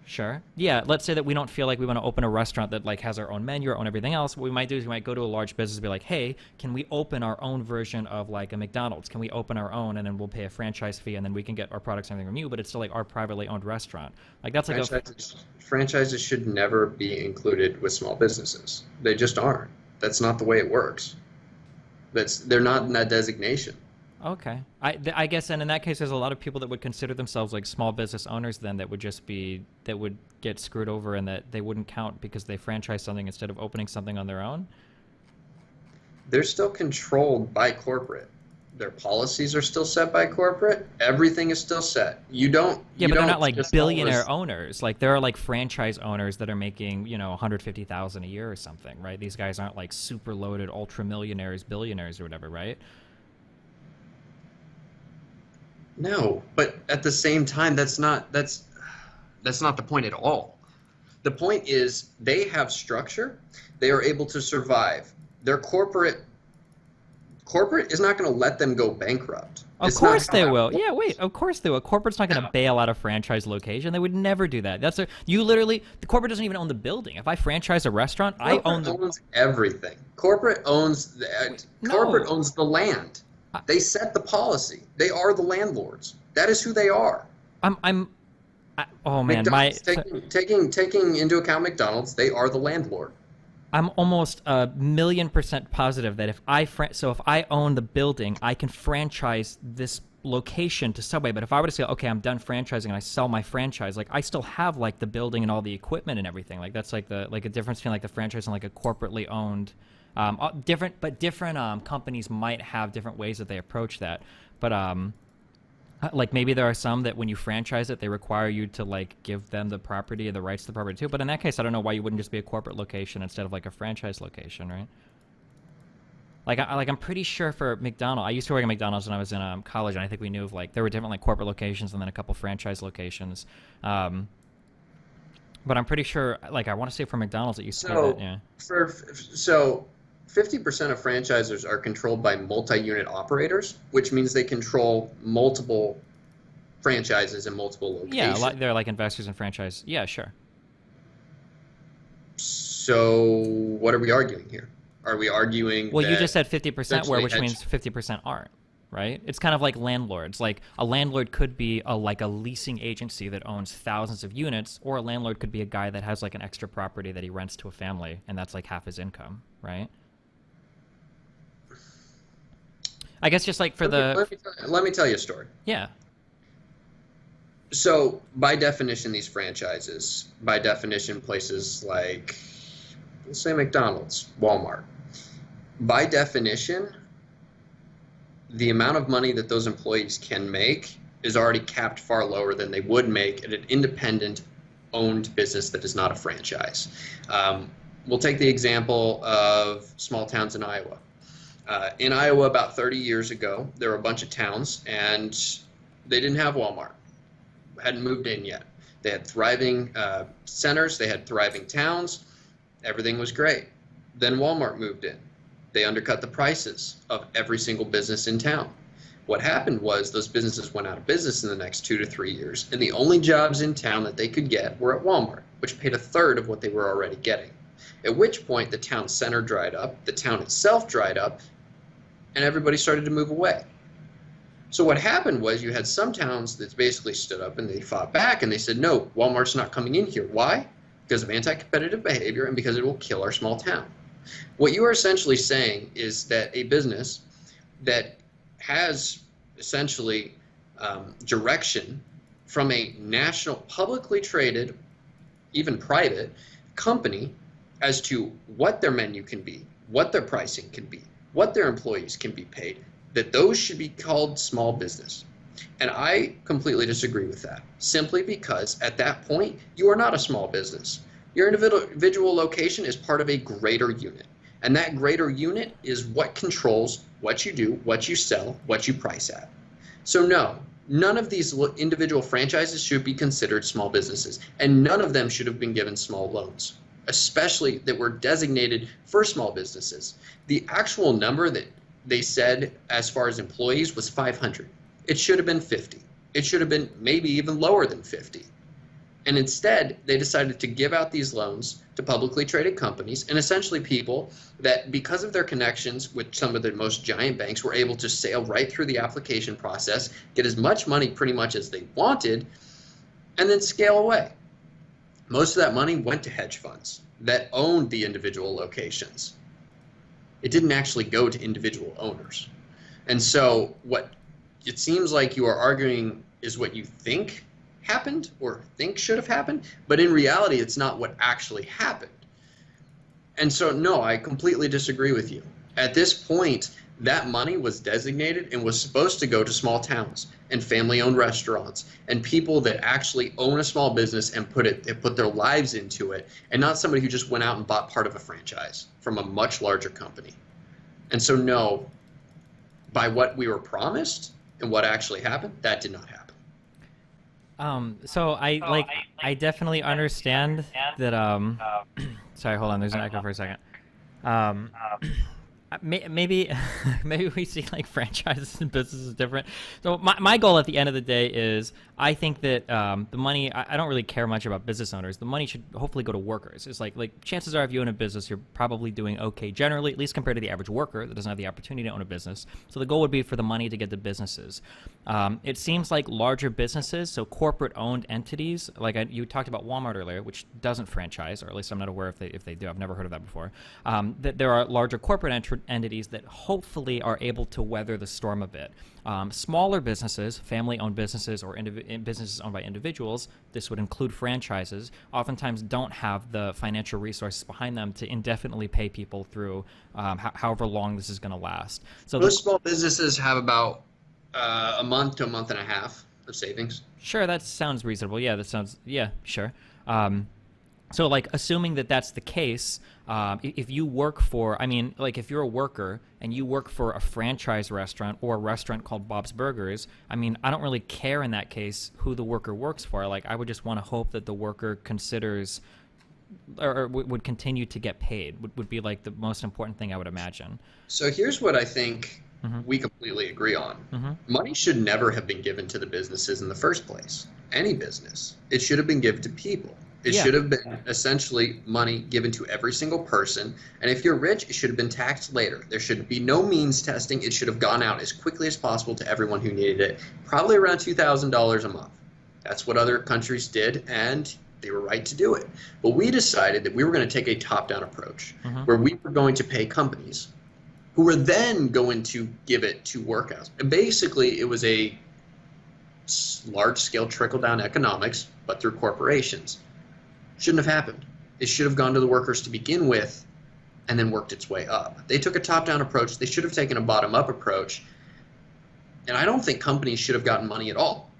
Speaker 2: sure. Yeah, let's say that we don't feel like we want to open a restaurant that like has our own menu, our own everything else. What we might do is we might go to a large business and be like, "Hey, can we open our own version of like a McDonald's? Can we open our own and then we'll pay a franchise fee and then we can get our products and everything from you, but it's still like our privately owned restaurant." Like that's like
Speaker 1: Franchises should never be included with small businesses. They just aren't. That's not the way it works. They're not in that designation.
Speaker 2: okay. I guess, and in that case, there's a lot of people that would consider themselves like small business owners then that would just be that would get screwed over and that they wouldn't count because they franchise something instead of opening something on their own.
Speaker 1: They're still controlled by corporate. Their policies are still set by corporate. Everything is still set.
Speaker 2: Yeah,
Speaker 1: You
Speaker 2: but they're
Speaker 1: don't
Speaker 2: not like
Speaker 1: just
Speaker 2: billionaire owners. Like there are like franchise owners that are making 150,000 a year or something, right? These guys aren't like super loaded ultra millionaires, billionaires or whatever, right?
Speaker 1: No, but at the same time, that's not the point at all. The point is they have structure. They are able to survive. Their corporate is not going to let them go bankrupt.
Speaker 2: Of
Speaker 1: It's not
Speaker 2: course
Speaker 1: how
Speaker 2: they
Speaker 1: that
Speaker 2: will.
Speaker 1: works.
Speaker 2: Yeah, wait. Of course they will. Corporate's not going to
Speaker 1: No.
Speaker 2: bail out a franchise location. They would never do that. You literally the corporate doesn't even own the building. If I franchise a restaurant, I own
Speaker 1: Corporate owns everything. Corporate owns
Speaker 2: no.
Speaker 1: corporate owns the land. They set the policy. They are the landlords. That is who they are.
Speaker 2: Oh man,
Speaker 1: McDonald's, taking into account McDonald's, they are the landlord.
Speaker 2: I'm almost 1,000,000% positive that if I own the building, I can franchise this location to Subway. But if I were to say, okay, I'm done franchising and I sell my franchise, like I still have like the building and all the equipment and everything. Like that's like a difference between like the franchise and like a corporately owned. Different companies might have different ways that they approach that. But like maybe there are some that when you franchise it, they require you to like give them the property and the rights to the property too. But in that case, I don't know why you wouldn't just be a corporate location instead of like a franchise location, right? Like I'm pretty sure for McDonald's, I used to work at McDonald's when I was in college, and I think we knew of like there were different like corporate locations and then a couple franchise locations. But I'm pretty sure, like I want to say for McDonald's, it used to be that, yeah.
Speaker 1: So 50% of franchisers are controlled by multi-unit operators, which means they control multiple franchises in multiple locations.
Speaker 2: Yeah, they're like investors in franchise. Yeah, sure.
Speaker 1: So what are we arguing here? Are we arguing
Speaker 2: Well,
Speaker 1: that
Speaker 2: you just said 50% where, which
Speaker 1: essentially
Speaker 2: means 50% aren't, right? It's kind of like landlords. Like a landlord could be like a leasing agency that owns thousands of units, or a landlord could be a guy that has like an extra property that he rents to a family, and that's like half his income, right? I guess just like for
Speaker 1: let me tell you a story.
Speaker 2: Yeah.
Speaker 1: So by definition, these franchises, by definition, places like, let's say McDonald's, Walmart, by definition, the amount of money that those employees can make is already capped far lower than they would make at an independent owned business that is not a franchise. We'll take the example of small towns in Iowa. In Iowa, about 30 years ago, there were a bunch of towns, and they didn't have Walmart. Hadn't moved in yet. They had thriving centers. They had thriving towns. Everything was great. Then Walmart moved in. They undercut the prices of every single business in town. What happened was those businesses went out of business in the next 2 to 3 years, and the only jobs in town that they could get were at Walmart, which paid a third of what they were already getting. At which point the town center dried up, the town itself dried up, and everybody started to move away. So what happened was you had some towns that basically stood up and they fought back and they said, no, Walmart's not coming in here. Why? Because of anti-competitive behavior and because it will kill our small town. What you are essentially saying is that a business that has essentially direction from a national publicly traded, even private, company as to what their menu can be, what their pricing can be, what their employees can be paid, that those should be called small business. And I completely disagree with that, simply because at that point, you are not a small business. Your individual location is part of a greater unit. And that greater unit is what controls what you do, what you sell, what you price at. So no, none of these individual franchises should be considered small businesses, and none of them should have been given small loans, especially that were designated for small businesses. The actual number that they said as far as employees was 500. It should have been 50. It should have been maybe even lower than 50. And instead, they decided to give out these loans to publicly traded companies and essentially people that, because of their connections with some of the most giant banks, were able to sail right through the application process, get as much money pretty much as they wanted, and then scale away. Most of that money went to hedge funds that owned the individual locations. It didn't actually go to individual owners. And so what it seems like you are arguing is what you think happened or think should have happened, but in reality, it's not what actually happened. And so, no, I completely disagree with you. At this point, that money was designated and was supposed to go to small towns and family-owned restaurants and people that actually own a small business and put their lives into it, and not somebody who just went out and bought part of a franchise from a much larger company. And so, no, by what we were promised and what actually happened, that did not happen.
Speaker 2: So I definitely understand that, sorry, hold on, there's an echo for a second. Maybe we see like franchises and businesses different. So my goal at the end of the day is I think that the money, I don't really care much about business owners. The money should hopefully go to workers. It's like chances are if you own a business, you're probably doing okay generally, at least compared to the average worker that doesn't have the opportunity to own a business. So the goal would be for the money to get to businesses. It seems like larger businesses, so corporate-owned entities, like you talked about Walmart earlier, which doesn't franchise, or at least I'm not aware if they do. I've never heard of that before. That there are larger corporate entities that hopefully are able to weather the storm a bit. Smaller businesses, family-owned businesses, or businesses owned by individuals, this would include franchises, oftentimes don't have the financial resources behind them to indefinitely pay people through however long this is going to last. So
Speaker 1: most small businesses have about a month to a month and a half of savings.
Speaker 2: Sure, that sounds reasonable. Yeah, sure. So, like, assuming that that's the case, if you work for, if you're a worker and you work for a franchise restaurant or a restaurant called Bob's Burgers, I don't really care in that case who the worker works for. Like, I would just want to hope that the worker considers or would continue to get paid, would be, like, the most important thing I would imagine.
Speaker 1: So here's what I think we completely agree on. Money should never have been given to the businesses in the first place. Any business. It should have been given to people. It should have been essentially money given to every single person. And if you're rich, it should have been taxed later. There should be no means testing. It should have gone out as quickly as possible to everyone who needed it, probably around $2,000 a month. That's what other countries did, and they were right to do it. But we decided that we were going to take a top-down approach where we were going to pay companies who were then going to give it to workouts. And basically, it was a large-scale trickle-down economics, but through corporations. Shouldn't have happened. It should have gone to the workers to begin with and then worked its way up. They took a top-down approach. They should have taken a bottom-up approach. And I don't think companies should have gotten money at all,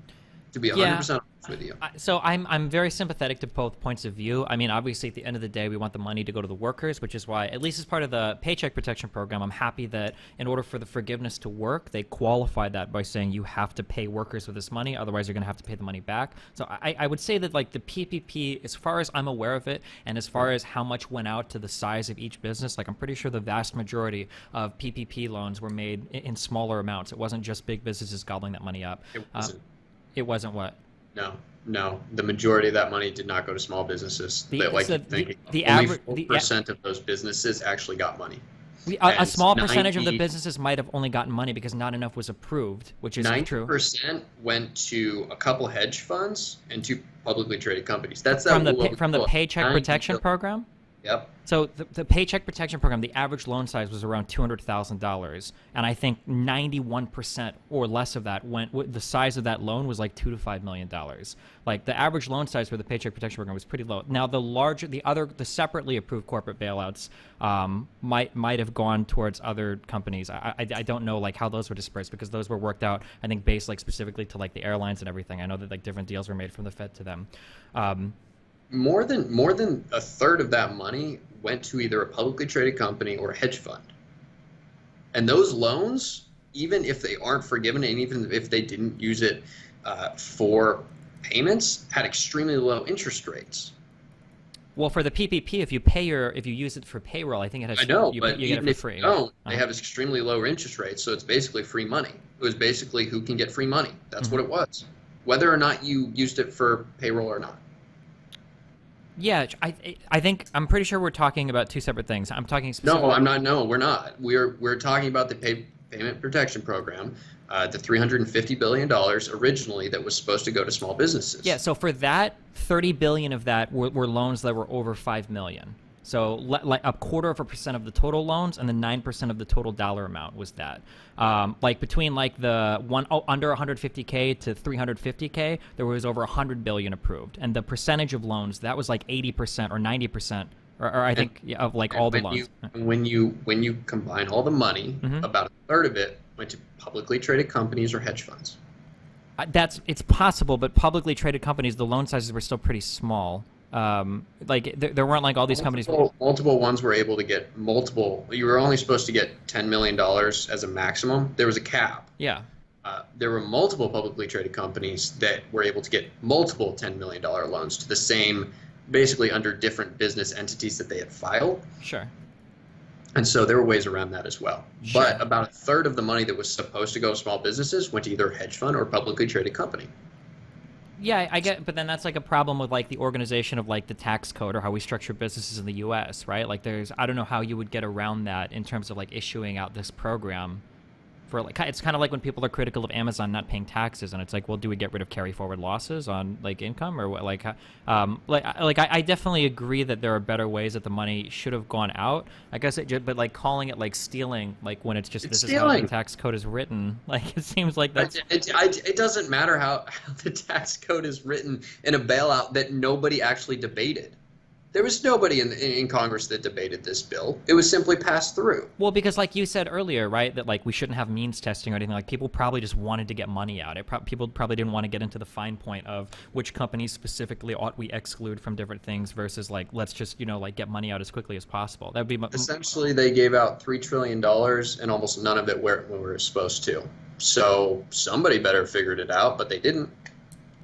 Speaker 1: to be 100% honest with you.
Speaker 2: So I'm very sympathetic to both points of view. I mean, obviously, at the end of the day, we want the money to go to the workers, which is why, at least as part of the Paycheck Protection Program, I'm happy that in order for the forgiveness to work, they qualified that by saying you have to pay workers with this money, otherwise you're going to have to pay the money back. So I would say that like the PPP, as far as I'm aware of it, and as far as how much went out to the size of each business, like I'm pretty sure the vast majority of PPP loans were made in smaller amounts. It wasn't just big businesses gobbling that money up. It wasn't what?
Speaker 1: No. The majority of that money did not go to small businesses.
Speaker 2: The
Speaker 1: Only
Speaker 2: average
Speaker 1: 4% of those businesses actually got money.
Speaker 2: A small percentage of the businesses might have only gotten money because not enough was approved, which is true.
Speaker 1: 90% went to a couple hedge funds and two publicly traded companies. That's
Speaker 2: from the Paycheck Protection Program.
Speaker 1: Yep.
Speaker 2: So the Paycheck Protection Program, the average loan size was around $200,000, and I think 91% or less of that the size of that loan was like $2 to $5 million. Like the average loan size for the Paycheck Protection Program was pretty low. Now the separately approved corporate bailouts might have gone towards other companies. I don't know like how those were dispersed because those were worked out I think based like specifically to like the airlines and everything. I know that like different deals were made from the Fed to them.
Speaker 1: More than a third of that money went to either a publicly traded company or a hedge fund. And those loans, even if they aren't forgiven and even if they didn't use it for payments, had extremely low interest rates.
Speaker 2: Well, for the PPP, if you use it for payroll, I think it has.
Speaker 1: I know,
Speaker 2: you
Speaker 1: but
Speaker 2: get
Speaker 1: even
Speaker 2: it
Speaker 1: if
Speaker 2: for free.
Speaker 1: you don't, they have extremely low interest rates, so it's basically free money. It was basically who can get free money. That's what it was, whether or not you used it for payroll or not.
Speaker 2: Yeah, I think I'm pretty sure we're talking about two separate things. I'm talking specifically.
Speaker 1: No, I'm not. No, we're not. We're talking about the Payment Protection Program, the $350 billion originally that was supposed to go to small businesses.
Speaker 2: Yeah, so for that, 30 billion of that were loans that were over 5 million. So like a 0.25% of the total loans, and then 9% of the total dollar amount was that. Like between like the under 150K to 350K, there was over 100 billion approved, and the percentage of loans that was like 80% or 90%, or I think of like all the loans.
Speaker 1: When you combine all the money, about a third of it went to publicly traded companies or hedge funds.
Speaker 2: It's possible, but publicly traded companies, the loan sizes were still pretty small. Like there weren't like all these companies.
Speaker 1: Multiple ones were able to get multiple. You were only supposed to get $10 million as a maximum. There was a cap.
Speaker 2: Yeah.
Speaker 1: There were multiple publicly traded companies that were able to get multiple $10 million loans to the same, basically under different business entities that they had filed.
Speaker 2: Sure.
Speaker 1: And so there were ways around that as well.
Speaker 2: Sure.
Speaker 1: But about a third of the money that was supposed to go to small businesses went to either a hedge fund or a publicly traded company.
Speaker 2: Yeah, I get, but then that's like a problem with like the organization of like the tax code or how we structure businesses in the U.S., right? Like I don't know how you would get around that in terms of like issuing out this program for like, it's kind of like when people are critical of Amazon not paying taxes, and it's like, well, do we get rid of carry forward losses on like income or what? Like I definitely agree that there are better ways that the money should have gone out. I guess but like calling it like stealing, like when it's just this is how the tax code is written, like it seems like that's.
Speaker 1: It doesn't matter how the tax code is written in a bailout that nobody actually debated. There was nobody in Congress that debated this bill. It was simply passed through.
Speaker 2: Well, because like you said earlier, right, that like we shouldn't have means testing or anything. Like people probably just wanted to get money out. People probably didn't want to get into the fine point of which companies specifically ought we exclude from different things versus like let's just like get money out as quickly as possible. That would be
Speaker 1: essentially they gave out $3 trillion and almost none of it when we were supposed to. So somebody better figured it out, but they didn't.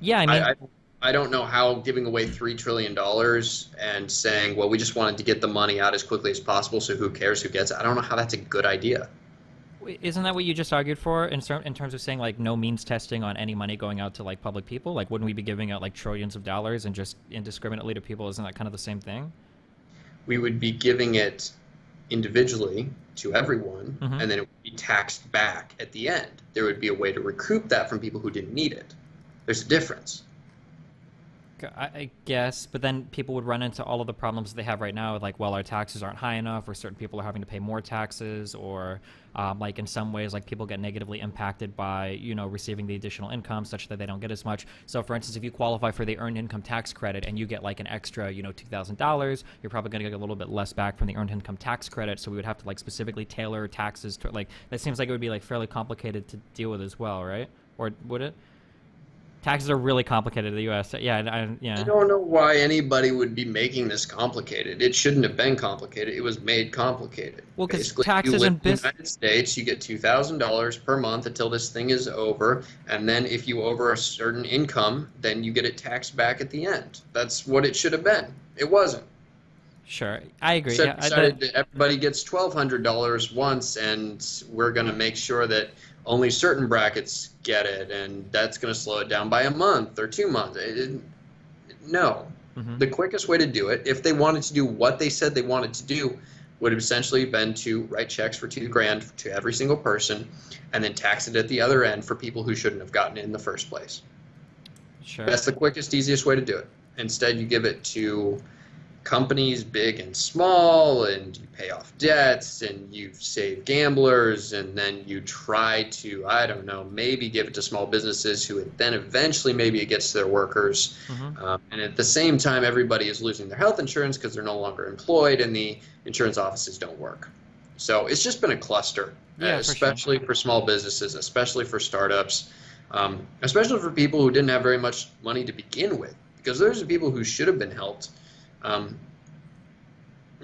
Speaker 2: Yeah, I mean.
Speaker 1: I don't know how giving away $3 trillion and saying, well, we just wanted to get the money out as quickly as possible, so who cares who gets it? I don't know how that's a good idea.
Speaker 2: Isn't that what you just argued for in terms of saying like no means testing on any money going out to like public people? Like wouldn't we be giving out like trillions of dollars and just indiscriminately to people? Isn't that kind of the same thing?
Speaker 1: We would be giving it individually to everyone, and then it would be taxed back at the end. There would be a way to recoup that from people who didn't need it. There's a difference.
Speaker 2: I guess, but then people would run into all of the problems they have right now with like, well, our taxes aren't high enough, or certain people are having to pay more taxes, or like in some ways, like people get negatively impacted by, receiving the additional income such that they don't get as much. So for instance, if you qualify for the earned income tax credit and you get like an extra, $2,000, you're probably going to get a little bit less back from the earned income tax credit. So we would have to like specifically tailor taxes to like, that seems like it would be like fairly complicated to deal with as well, right? Or would it? Taxes are really complicated in the U.S. Yeah,
Speaker 1: I
Speaker 2: yeah.
Speaker 1: don't know why anybody would be making this complicated. It shouldn't have been complicated. It was made complicated.
Speaker 2: Well, because
Speaker 1: Basically, you
Speaker 2: taxes
Speaker 1: live
Speaker 2: and
Speaker 1: in the United States, you get $2,000 per month until this thing is over, and then if you over a certain income, then you get it taxed back at the end. That's what it should have been. It wasn't.
Speaker 2: Sure, I agree.
Speaker 1: Instead,
Speaker 2: Yeah,
Speaker 1: we decided that everybody gets $1,200 once, and we're going to make sure that only certain brackets get it, and that's going to slow it down by a month or 2 months. No.
Speaker 2: hmm
Speaker 1: The quickest way to do it, if they wanted to do what they said they wanted to do, would have essentially been to write checks for 2 grand to every single person and then tax it at the other end for people who shouldn't have gotten it in the first place.
Speaker 2: Sure.
Speaker 1: That's the quickest, easiest way to do it. Instead, you give it to companies big and small, and you pay off debts, and you save gamblers, and then you try to, I don't know, maybe give it to small businesses who then eventually maybe it gets to their workers. And at the same time, everybody is losing their health insurance because they're no longer employed and the insurance offices don't work. So it's just been a cluster,
Speaker 2: Yeah,
Speaker 1: especially for small businesses, especially for startups, especially for people who didn't have very much money to begin with, because there's people who should have been helped.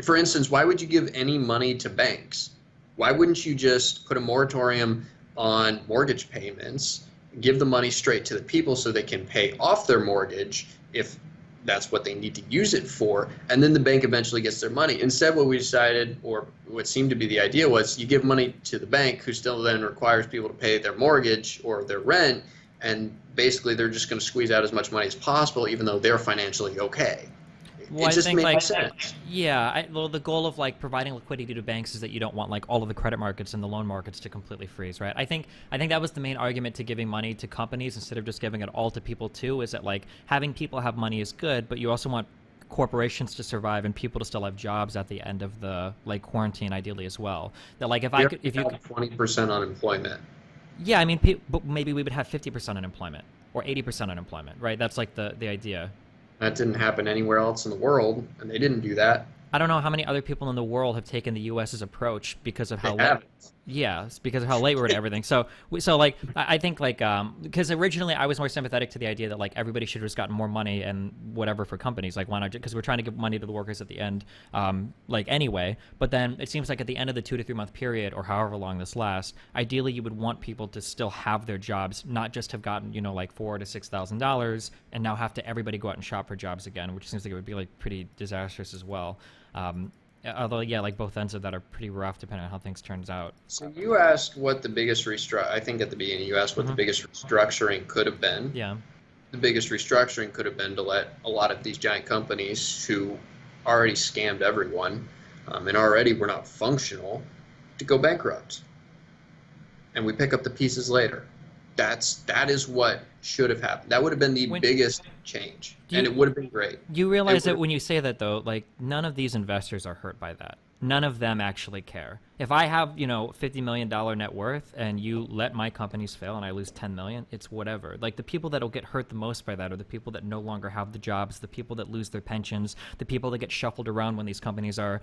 Speaker 1: For instance, why would you give any money to banks? Why wouldn't you just put a moratorium on mortgage payments, give the money straight to the people so they can pay off their mortgage if that's what they need to use it for, and then the bank eventually gets their money? Instead, what we decided, or what seemed to be the idea, was you give money to the bank, who still then requires people to pay their mortgage or their rent, and basically they're just going to squeeze out as much money as possible, even though they're financially okay.
Speaker 2: Well,
Speaker 1: It just made no sense.
Speaker 2: yeah, well, the goal of like providing liquidity to banks is that you don't want like all of the credit markets and the loan markets to completely freeze, right? I think that was the main argument to giving money to companies instead of just giving it all to people too, is that like having people have money is good, but you also want corporations to survive and people to still have jobs at the end of the like quarantine, ideally as well. That like if you could,
Speaker 1: 20% unemployment.
Speaker 2: yeah, I mean, but maybe we would have 50% unemployment or 80% unemployment, right? That's like the idea.
Speaker 1: That didn't happen anywhere else in the world, and they didn't do that.
Speaker 2: I don't know how many other people in the world have taken the U.S.'s approach because of how
Speaker 1: They haven't.
Speaker 2: yeah, it's because of how late we were to everything. So like I think like because originally I was more sympathetic to the idea that like everybody should have just gotten more money and whatever for companies, like why not, because we're trying to give money to the workers at the end like anyway. But then it seems like at the end of the 2 to 3 month period or however long this lasts, ideally you would want people to still have their jobs, not just have gotten, you know, like $4,000 to $6,000 and now have to everybody go out and shop for jobs again, which seems like it would be like pretty disastrous as well. Although, yeah, like both ends of that are pretty rough depending on how things turns out.
Speaker 1: So you asked what the biggest I think at the beginning you asked what the biggest restructuring could have been.
Speaker 2: Yeah.
Speaker 1: The biggest restructuring could have been to let a lot of these giant companies who already scammed everyone and already were not functional to go bankrupt. And we pick up the pieces later. That is what should have happened. That would have been the biggest change, and it would have been great.
Speaker 2: You realize that when you say that, though, like none of these investors are hurt by that. None of them actually care. If I have, you know, $50 million net worth and you let my companies fail and I lose 10 million, it's whatever. Like the people that'll get hurt the most by that are the people that no longer have the jobs, the people that lose their pensions, the people that get shuffled around when these companies are,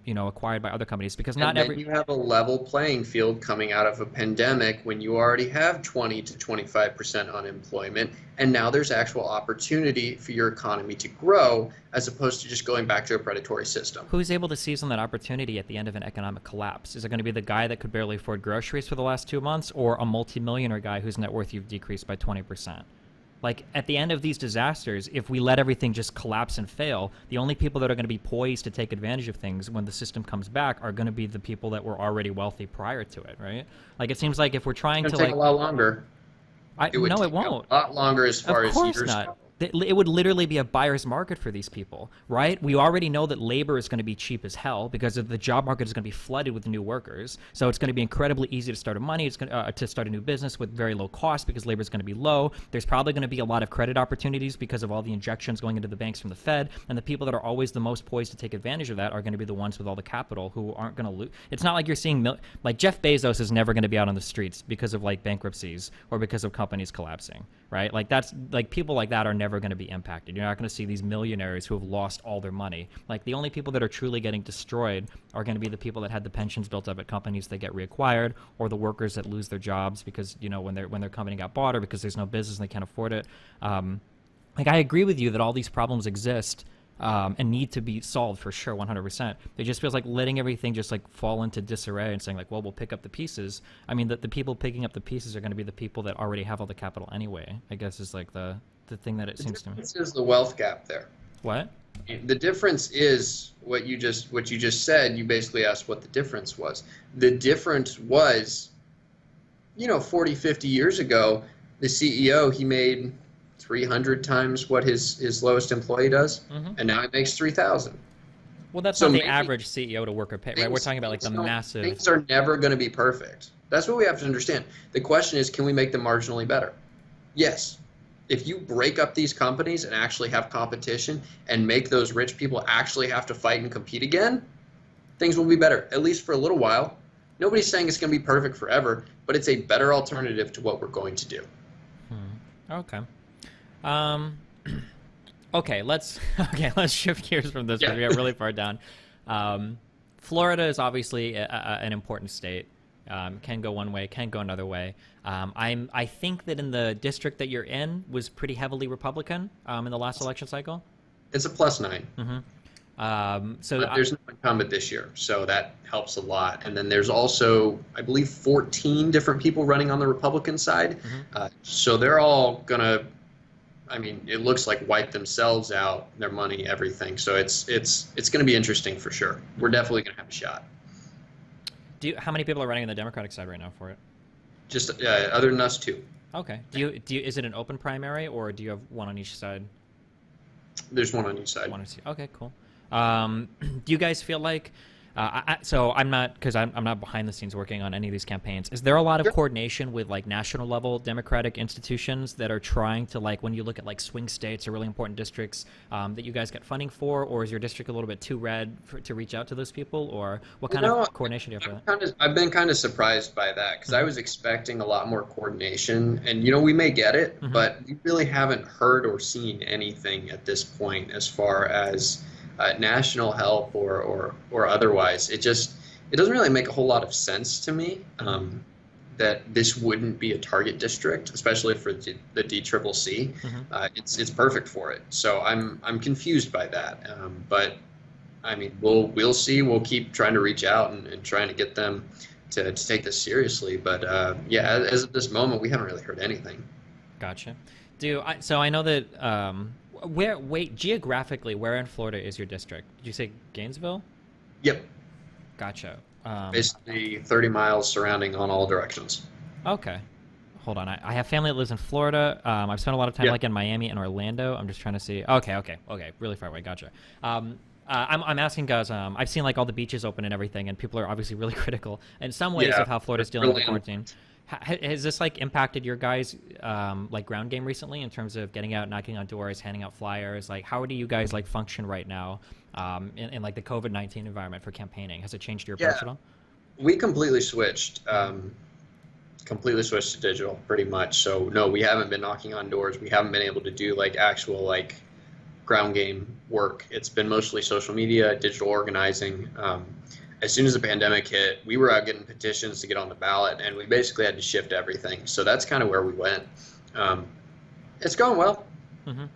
Speaker 2: you know, acquired by other companies. Because not every.
Speaker 1: You have a level playing field coming out of a pandemic when you already have 20 to 25% unemployment, and now there's actual opportunity for your economy to grow as opposed to just going back to a predatory system.
Speaker 2: Who's able to seize on that opportunity at the end of an economic collapse? Is it going to be the guy that could barely afford groceries for the last 2 months, or a multimillionaire guy whose net worth you've decreased by 20%? Like, at the end of these disasters, if we let everything just collapse and fail, the only people that are going to be poised to take advantage of things when the system comes back are going to be the people that were already wealthy prior to it, right? Like, it seems like if we're trying to,
Speaker 1: take a lot longer.
Speaker 2: It won't.
Speaker 1: A lot longer as far as years
Speaker 2: not. It would literally be a buyer's market for these people, right? We already know that labor is going to be cheap as hell because the job market is going to be flooded with new workers. So it's going to be incredibly easy to start a money. It's going to start a new business with very low cost because labor is going to be low. There's probably going to be a lot of credit opportunities because of all the injections going into the banks from the Fed. And the people that are always the most poised to take advantage of that are going to be the ones with all the capital who aren't going to lose. It's not like you're seeing like Jeff Bezos is never going to be out on the streets because of like bankruptcies or because of companies collapsing, right? Like that's like people like that are never never going to be impacted. You're not going to see these millionaires who have lost all their money. Like, the only people that are truly getting destroyed are going to be the people that had the pensions built up at companies that get reacquired, or the workers that lose their jobs because, you know, when their company got bought, or because there's no business and they can't afford it. Like, I agree with you that all these problems exist and need to be solved for sure, 100%. It just feels like letting everything just like fall into disarray and saying like, well, we'll pick up the pieces. I mean, the people picking up the pieces are going to be the people that already have all the capital anyway, I guess, is like the thing that it seems to me.
Speaker 1: This is the wealth gap there.
Speaker 2: What?
Speaker 1: The difference is what you just said. You basically asked what the difference was. The difference was, 40, 50 years ago, the CEO, he made 300 times what his lowest employee does, and now he makes 3,000.
Speaker 2: Well, that's not the average CEO to worker pay, right? We're talking about like the massive.
Speaker 1: Things are never going to be perfect. That's what we have to understand. The question is, can we make them marginally better? Yes. If you break up these companies and actually have competition and make those rich people actually have to fight and compete again, things will be better, at least for a little while. Nobody's saying it's going to be perfect forever, but it's a better alternative to what we're going to do.
Speaker 2: Okay. Let's shift gears from this because we got really far down. Florida is obviously an important state. Can go one way, can go another way. I think that in the district that you're in was pretty heavily Republican in the last election cycle.
Speaker 1: It's a +9.
Speaker 2: But
Speaker 1: there's no incumbent this year, so that helps a lot. And then there's also, I believe, 14 different people running on the Republican side. So they're all gonna, it looks like wipe themselves out, their money, everything. So it's going to be interesting for sure. We're definitely going to have a shot.
Speaker 2: How many people are running on the Democratic side right now for it?
Speaker 1: Just other than us, 2.
Speaker 2: Okay. Is it an open primary, or do you have one on each side?
Speaker 1: There's one on each side.
Speaker 2: Okay, cool. Do you guys feel like, so I'm not behind the scenes working on any of these campaigns. Is there a lot of coordination with like national level Democratic institutions that are trying to, like, when you look at like swing states or really important districts that you guys get funding for, or is your district a little bit too red to reach out to those people, or what kind of coordination do you have for that?
Speaker 1: I've been kind of surprised by that because I was expecting a lot more coordination, and we may get it, but we really haven't heard or seen anything at this point as far as national help or otherwise. It doesn't really make a whole lot of sense to me that this wouldn't be a target district, especially for the DCCC. It's perfect for it. So I'm confused by that. But we'll see. We'll keep trying to reach out and trying to get them to take this seriously. But as of this moment, we haven't really heard anything.
Speaker 2: Gotcha. So I know that. Geographically, where in Florida is your district? Did you say Gainesville?
Speaker 1: Yep.
Speaker 2: Gotcha.
Speaker 1: Basically 30 miles surrounding on all directions.
Speaker 2: Okay. Hold on. I have family that lives in Florida. I've spent a lot of time like in Miami and Orlando. I'm just trying to see. Okay. Really far away. Gotcha. I'm asking because I've seen like all the beaches open and everything, and people are obviously really critical in some ways of how Florida's dealing with the quarantine. Has this like impacted your guys' like ground game recently in terms of getting out, knocking on doors, handing out flyers? Like, how do you guys like function right now in like the COVID-19 environment for campaigning? Has it changed your approach at all?
Speaker 1: We completely switched to digital pretty much. So no, we haven't been knocking on doors. We haven't been able to do like actual like ground game work. It's been mostly social media, digital organizing. As soon as the pandemic hit, we were out getting petitions to get on the ballot, and we basically had to shift everything. So that's kind of where we went. It's going well. A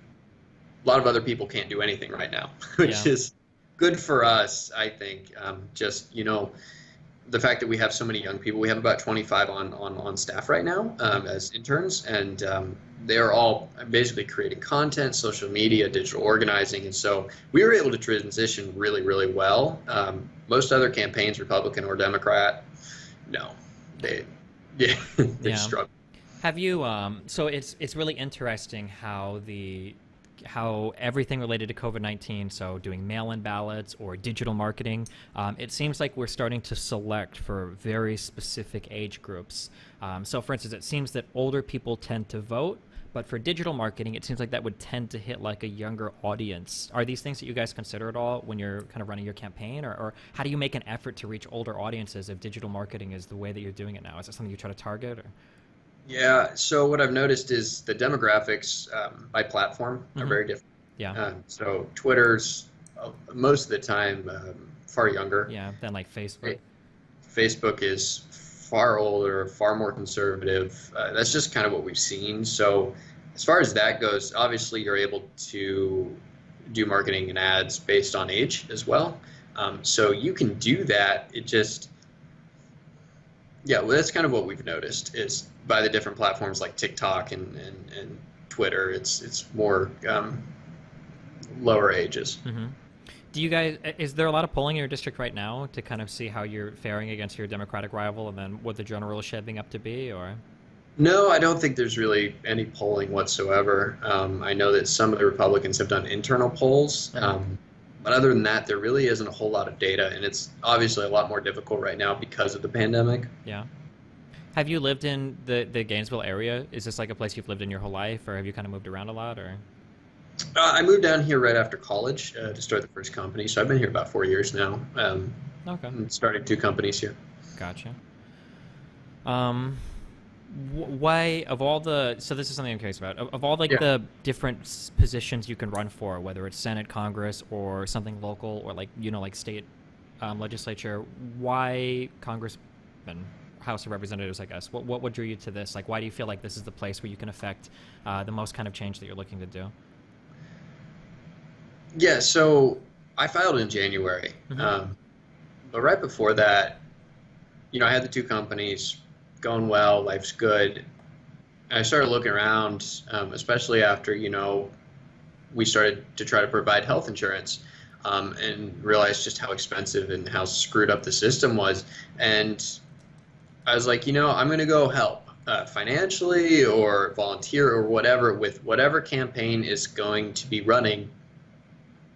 Speaker 1: lot of other people can't do anything right now, which is good for us, I think. The fact that we have so many young people. We have about 25 on staff right now as interns, and they're all basically creating content, social media, digital organizing, and so we were able to transition really, really well. Most other campaigns, Republican or Democrat, no, they struggle.
Speaker 2: Have you? So it's really interesting how everything related to COVID-19, so doing mail-in ballots or digital marketing, it seems like we're starting to select for very specific age groups. So for instance, it seems that older people tend to vote, but for digital marketing, it seems like that would tend to hit like a younger audience. Are these things that you guys consider at all when you're kind of running your campaign, or how do you make an effort to reach older audiences if digital marketing is the way that you're doing it now? Is that something you try to target? Or?
Speaker 1: Yeah, so what I've noticed is the demographics by platform are
Speaker 2: Hmm.
Speaker 1: very different.
Speaker 2: Yeah.
Speaker 1: So Twitter's most of the time far younger.
Speaker 2: Yeah. Then like Facebook.
Speaker 1: Fa- Facebook is far older, far more conservative. That's just kind of what we've seen. So as far as that goes, obviously you're able to do marketing and ads based on age as well. So you can do that. It just Yeah, well, that's kind of what we've noticed is by the different platforms like TikTok and Twitter, it's more lower ages.
Speaker 2: Hmm. Do you guys? Is there a lot of polling in your district right now to kind of see how you're faring against your Democratic rival, and then what the general is shaping up to be, or?
Speaker 1: No, I don't think there's really any polling whatsoever. I know that some of the Republicans have done internal polls,
Speaker 2: Hmm.
Speaker 1: but other than that, there really isn't a whole lot of data, and it's obviously a lot more difficult right now because of the pandemic.
Speaker 2: Yeah. Have you lived in the Gainesville area? Is this like a place you've lived in your whole life, or have you kind of moved around a lot, or?
Speaker 1: I moved down here right after college to start the first company, so I've been here about 4 years now.
Speaker 2: Okay.
Speaker 1: And started two companies here.
Speaker 2: Gotcha. Um, why of all the so this is something I'm curious about of all like
Speaker 1: Yeah.
Speaker 2: the different positions you can run for, whether it's Senate, Congress, or something local, or like like state legislature, why Congressman, House of Representatives, I guess. What drew you to this? Like, why do you feel like this is the place where you can affect the most kind of change that you're looking to do?
Speaker 1: Yeah, so I filed in January.
Speaker 2: Mm-hmm.
Speaker 1: But right before that, I had the two companies going well, life's good. And I started looking around, especially after, we started to try to provide health insurance and realized just how expensive and how screwed up the system was. And I was like, I'm going to go help financially or volunteer or whatever with whatever campaign is going to be running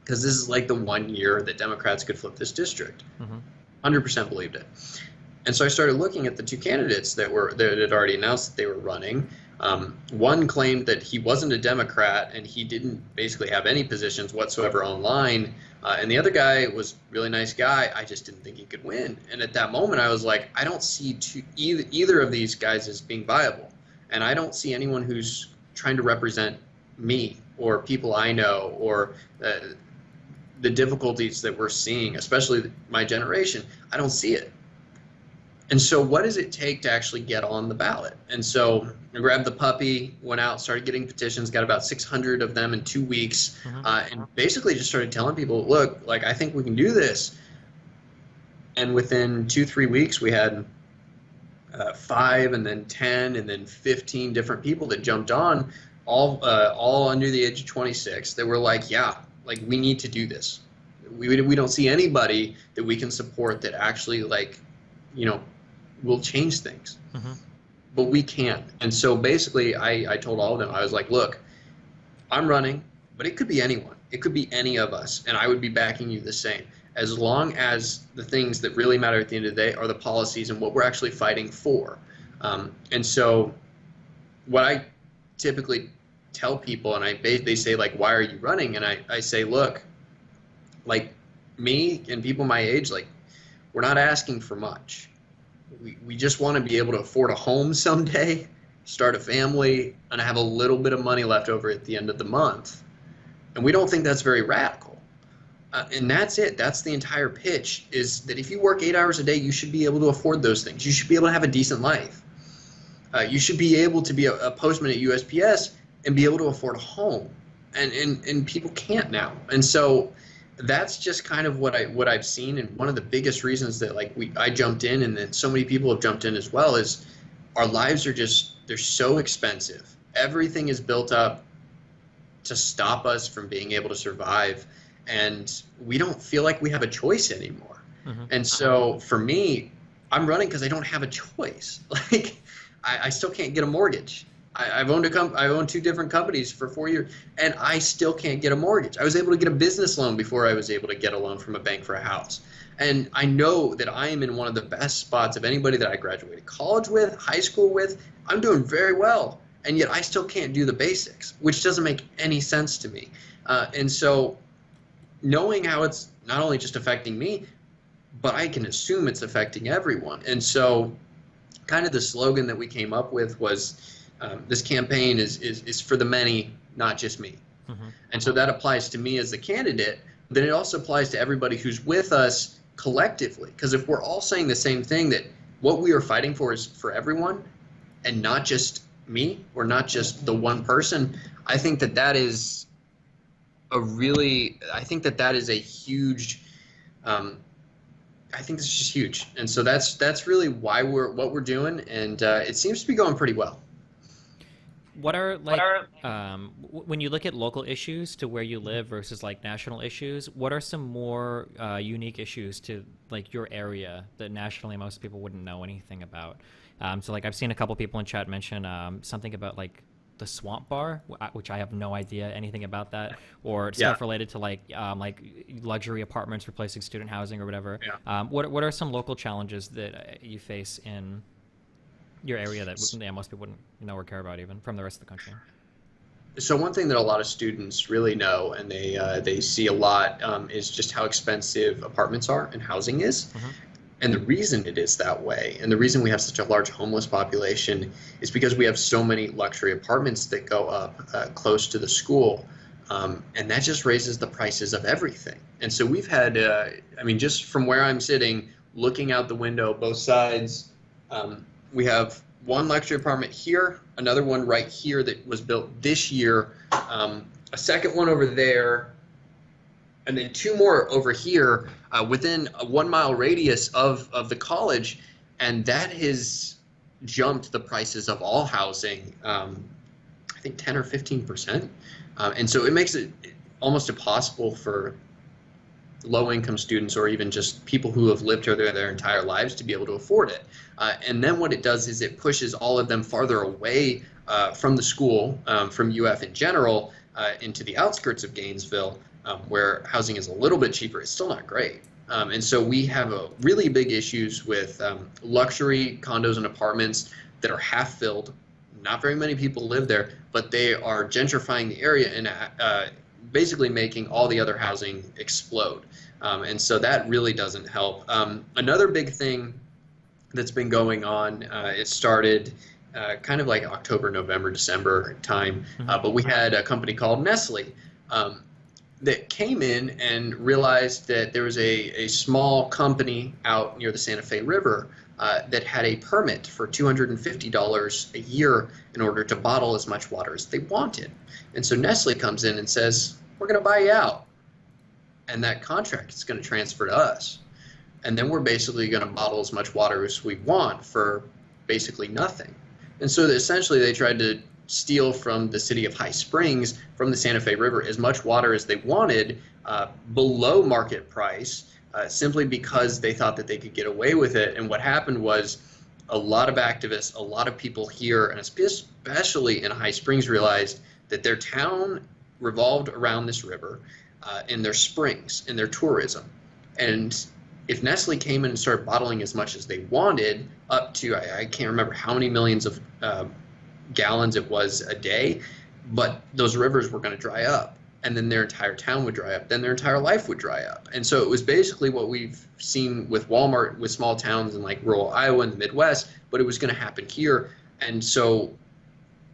Speaker 1: because this is like the 1 year that Democrats could flip this district.
Speaker 2: Mm-hmm.
Speaker 1: 100% believed it. And so I started looking at the two candidates that had already announced that they were running. One claimed that he wasn't a Democrat and he didn't basically have any positions whatsoever online. And the other guy was a really nice guy. I just didn't think he could win. And at that moment, I was like, I don't see either of these guys as being viable. And I don't see anyone who's trying to represent me or people I know or the difficulties that we're seeing, especially my generation. I don't see it. And so what does it take to actually get on the ballot? And so I grabbed the puppy, went out, started getting petitions, got about 600 of them in 2 weeks,
Speaker 2: Mm-hmm.
Speaker 1: and basically just started telling people, look, like, I think we can do this. And within 2, 3 weeks, we had 5 and then 10 and then 15 different people that jumped on, all under the age of 26. They were like, yeah, like, we need to do this. We don't see anybody that we can support that actually, like, will change things,
Speaker 2: Mm-hmm.
Speaker 1: but we can't. And so basically, I told all of them, I was like, look, I'm running, but it could be anyone. It could be any of us, and I would be backing you the same. As long as the things that really matter at the end of the day are the policies and what we're actually fighting for. And so what I typically tell people, and they say, like, why are you running? And I say, look, like, me and people my age, like, we're not asking for much. We just want to be able to afford a home someday, start a family, and have a little bit of money left over at the end of the month. And we don't think that's very radical. And that's it. That's the entire pitch, is that if you work 8 hours a day, you should be able to afford those things. You should be able to have a decent life. You should be able to be a postman at USPS and be able to afford a home. And people can't now. And so that's just kind of what I've seen, and one of the biggest reasons that, like, I jumped in, and then so many people have jumped in as well, is our lives are they're so expensive. Everything is built up to stop us from being able to survive, and we don't feel like we have a choice anymore.
Speaker 2: Mm-hmm.
Speaker 1: And so for me, I'm running because I don't have a choice. Like, I still can't get a mortgage. I've owned two different companies for 4 years, and I still can't get a mortgage. I was able to get a business loan before I was able to get a loan from a bank for a house. And I know that I am in one of the best spots of anybody that I graduated college with, high school with. I'm doing very well, and yet I still can't do the basics, which doesn't make any sense to me. And so knowing how it's not only just affecting me, but I can assume it's affecting everyone. And so kind of the slogan that we came up with was this campaign is for the many, not just me.
Speaker 2: Mm-hmm.
Speaker 1: And so that applies to me as the candidate, but then it also applies to everybody who's with us collectively. Because if we're all saying the same thing, that what we are fighting for is for everyone and not just me or not just the one person, I think that that is a huge, I think it's just huge. And so that's really why what we're doing. And it seems to be going pretty well.
Speaker 2: What are when you look at local issues to where you live versus like national issues, what are some more unique issues to like your area that nationally most people wouldn't know anything about? So like I've seen a couple people in chat mention something about like the swamp bar, which I have no idea anything about that, or stuff related to like luxury apartments replacing student housing or whatever.
Speaker 1: Yeah.
Speaker 2: What are some local challenges that you face in your area that most people wouldn't know or care about even from the rest of the country?
Speaker 1: So one thing that a lot of students really know, and they see a lot, is just how expensive apartments are and housing is.
Speaker 2: Mm-hmm.
Speaker 1: And the reason it is that way, and the reason we have such a large homeless population, is because we have so many luxury apartments that go up close to the school, and that just raises the prices of everything. And so we've had, just from where I'm sitting, looking out the window, both sides, we have one luxury apartment here, another one right here that was built this year, a second one over there, and then two more over here within a 1 mile radius of the college, and that has jumped the prices of all housing, I think 10 or 15%. And so it makes it almost impossible for low-income students or even just people who have lived here their entire lives to be able to afford it. And then what it does is it pushes all of them farther away from the school, from UF in general, into the outskirts of Gainesville, where housing is a little bit cheaper. It's still not great. And so we have a really big issues with luxury condos and apartments that are half filled. Not very many people live there, but they are gentrifying the area and basically making all the other housing explode. And so that really doesn't help. Another big thing that's been going on, it started kind of like October, November, December time, but we had a company called Nestle that came in and realized that there was a small company out near the Santa Fe River that had a permit for $250 a year in order to bottle as much water as they wanted. And so Nestle comes in and says, we're going to buy you out. And that contract is going to transfer to us. And then we're basically going to bottle as much water as we want for basically nothing. And so essentially they tried to steal from the city of High Springs, from the Santa Fe River, as much water as they wanted below market price, simply because they thought that they could get away with it. And what happened was a lot of activists, a lot of people here, and especially in High Springs, realized that their town revolved around this river in their springs, in their tourism. And if Nestle came in and started bottling as much as they wanted, up to, I can't remember how many millions of gallons it was a day, but those rivers were going to dry up, and then their entire town would dry up, then their entire life would dry up. And so it was basically what we've seen with Walmart, with small towns in like rural Iowa and the Midwest, but it was going to happen here. And so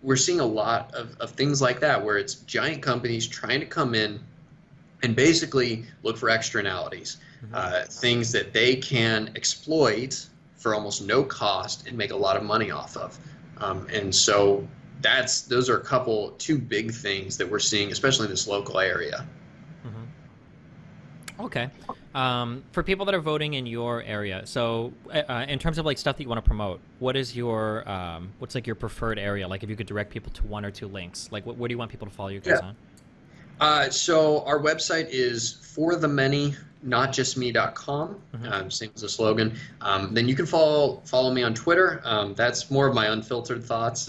Speaker 1: we're seeing a lot of things like that, where it's giant companies trying to come in and basically look for externalities, things that they can exploit for almost no cost and make a lot of money off of. And so those are two big things that we're seeing, especially in this local area.
Speaker 2: Okay. For people that are voting in your area, so in terms of like stuff that you want to promote, what is your what's like your preferred area? Like if you could direct people to one or two links, like where do you want people to follow you guys on?
Speaker 1: So our website is forthemanynotjustme.com, same as the slogan. Then you can follow me on Twitter. That's more of my unfiltered thoughts,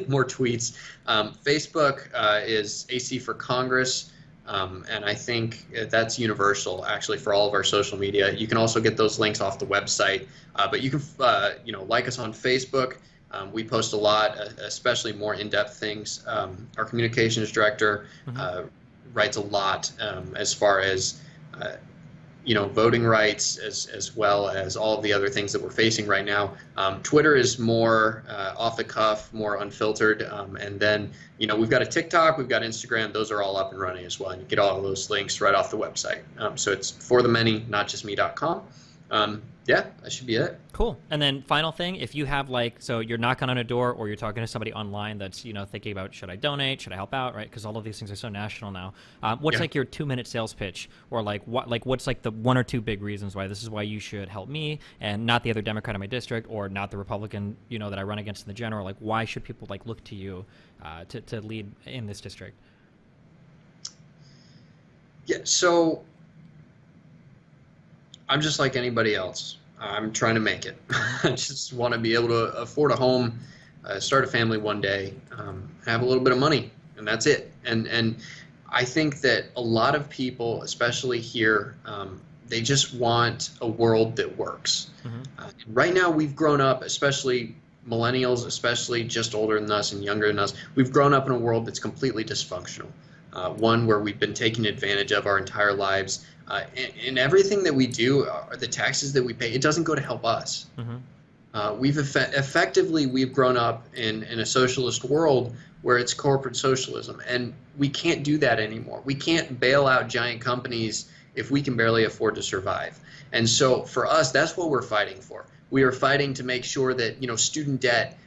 Speaker 1: more tweets. Facebook is AC for Congress, and I think that's universal actually for all of our social media. You can also get those links off the website, but you can like us on Facebook. We post a lot, especially more in-depth things. Our communications director writes a lot as far as voting rights as well as all of the other things that we're facing right now. Twitter is more off the cuff, more unfiltered, and then we've got a TikTok, we've got Instagram. Those are all up and running as well. And you get all of those links right off the website. So it's for the many, not just me.com. Yeah, that should be it.
Speaker 2: Cool. And then final thing, if you have so you're knocking on a door or you're talking to somebody online that's, thinking about, should I donate? Should I help out? Right. Because all of these things are so national now. What's your 2-minute sales pitch, or what's the 1 or 2 big reasons why this is why you should help me and not the other Democrat in my district, or not the Republican, that I run against in the general? Why should people look to you to lead in this district?
Speaker 1: Yeah. So I'm just like anybody else. I'm trying to make it. I just want to be able to afford a home, start a family one day, have a little bit of money, and that's it. And I think that a lot of people, especially here, they just want a world that works. Right now, we've grown up, especially millennials, especially just older than us and younger than us, we've grown up in a world that's completely dysfunctional. One where we've been taken advantage of our entire lives. And everything that we do, the taxes that we pay, it doesn't go to help us. We've we've grown up in a socialist world where it's corporate socialism, and we can't do that anymore. We can't bail out giant companies if we can barely afford to survive. And so for us, that's what we're fighting for. We are fighting to make sure that student debt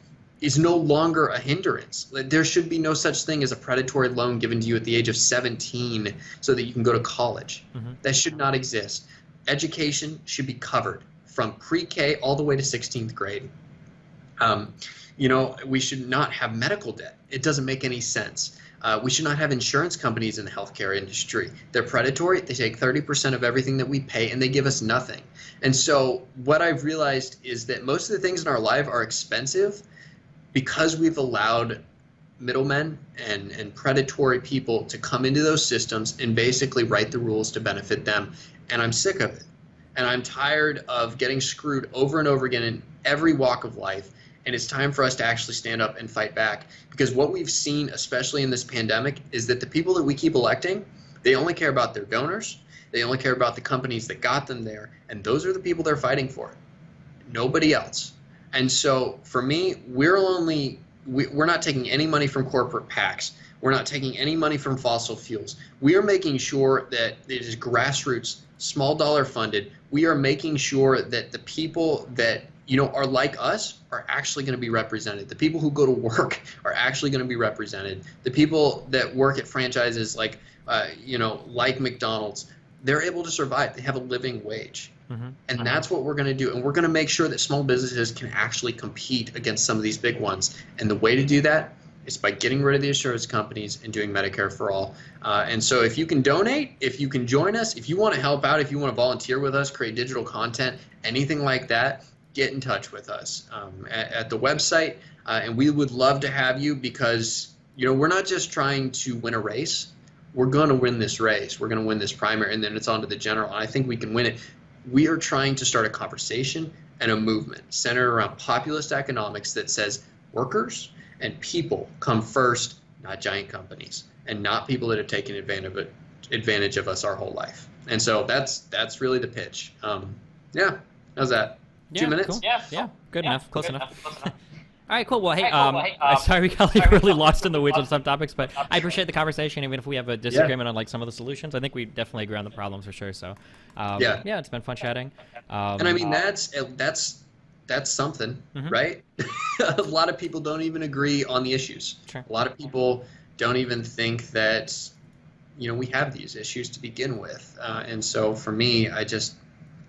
Speaker 1: is no longer a hindrance. There should be no such thing as a predatory loan given to you at the age of 17 so that you can go to college. That should not exist. Education should be covered from pre-K all the way to 16th grade. We should not have medical debt. It doesn't make any sense. We should not have insurance companies in the healthcare industry. They're predatory. They take 30% of everything that we pay, and they give us nothing. And so what I've realized is that most of the things in our life are expensive because we've allowed middlemen and predatory people to come into those systems and basically write the rules to benefit them. And I'm sick of it. And I'm tired of getting screwed over and over again in every walk of life. And it's time for us to actually stand up and fight back. Because what we've seen, especially in this pandemic, is that the people that we keep electing, they only care about their donors. They only care about the companies that got them there. And those are the people they're fighting for. Nobody else. And so for me, we're not taking any money from corporate PACs. We're not taking any money from fossil fuels. We are making sure that it is grassroots, small dollar funded. We are making sure that the people that are like us are actually going to be represented. The people who go to work are actually going to be represented. The people that work at franchises like McDonald's, they're able to survive. They have a living wage. And that's what we're going to do. And we're going to make sure that small businesses can actually compete against some of these big ones. And the way to do that is by getting rid of the insurance companies and doing Medicare for all. And so if you can donate, if you can join us, if you want to help out, if you want to volunteer with us, create digital content, anything like that, get in touch with us at the website. And we would love to have you because, we're not just trying to win a race. We're going to win this race. We're going to win this primary, and then it's on to the general. And I think we can win it. We are trying to start a conversation and a movement centered around populist economics that says workers and people come first, not giant companies, and not people that have taken advantage of us our whole life. And so that's really the pitch. Yeah, how's that?
Speaker 2: Yeah,
Speaker 1: 2 minutes?
Speaker 2: Cool. Yeah, good enough. Close enough.
Speaker 3: Close enough.
Speaker 2: All right, cool. Well, hey, sorry we got really lost in the weeds on some topics, but I appreciate the conversation. Even if we have a disagreement on some of the solutions, I think we definitely agree on the problems for sure. So, yeah, it's been fun chatting.
Speaker 1: And I mean, that's something, right? A lot of people don't even agree on the issues.
Speaker 2: Sure.
Speaker 1: A lot of people don't even think that, we have these issues to begin with. And so for me,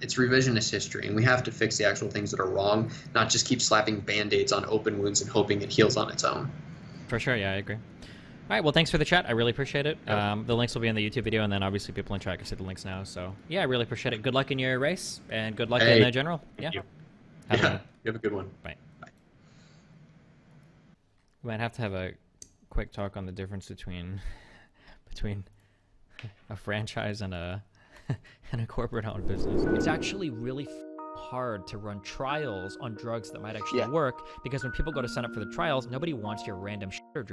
Speaker 1: it's revisionist history, and we have to fix the actual things that are wrong, not just keep slapping Band-Aids on open wounds and hoping it heals on its own.
Speaker 2: For sure, yeah, I agree. All right, well, thanks for the chat. I really appreciate it. The links will be in the YouTube video, and then obviously people in chat can see the links now. So, yeah, I really appreciate it. Good luck in your race, and good luck in the general. Yeah.
Speaker 1: You.
Speaker 2: You
Speaker 1: have a good one.
Speaker 2: Bye. We might have to have a quick talk on the difference between a franchise and a corporate-owned business. It's actually really hard to run trials on drugs that might actually work, because when people go to sign up for the trials, nobody wants your random shit or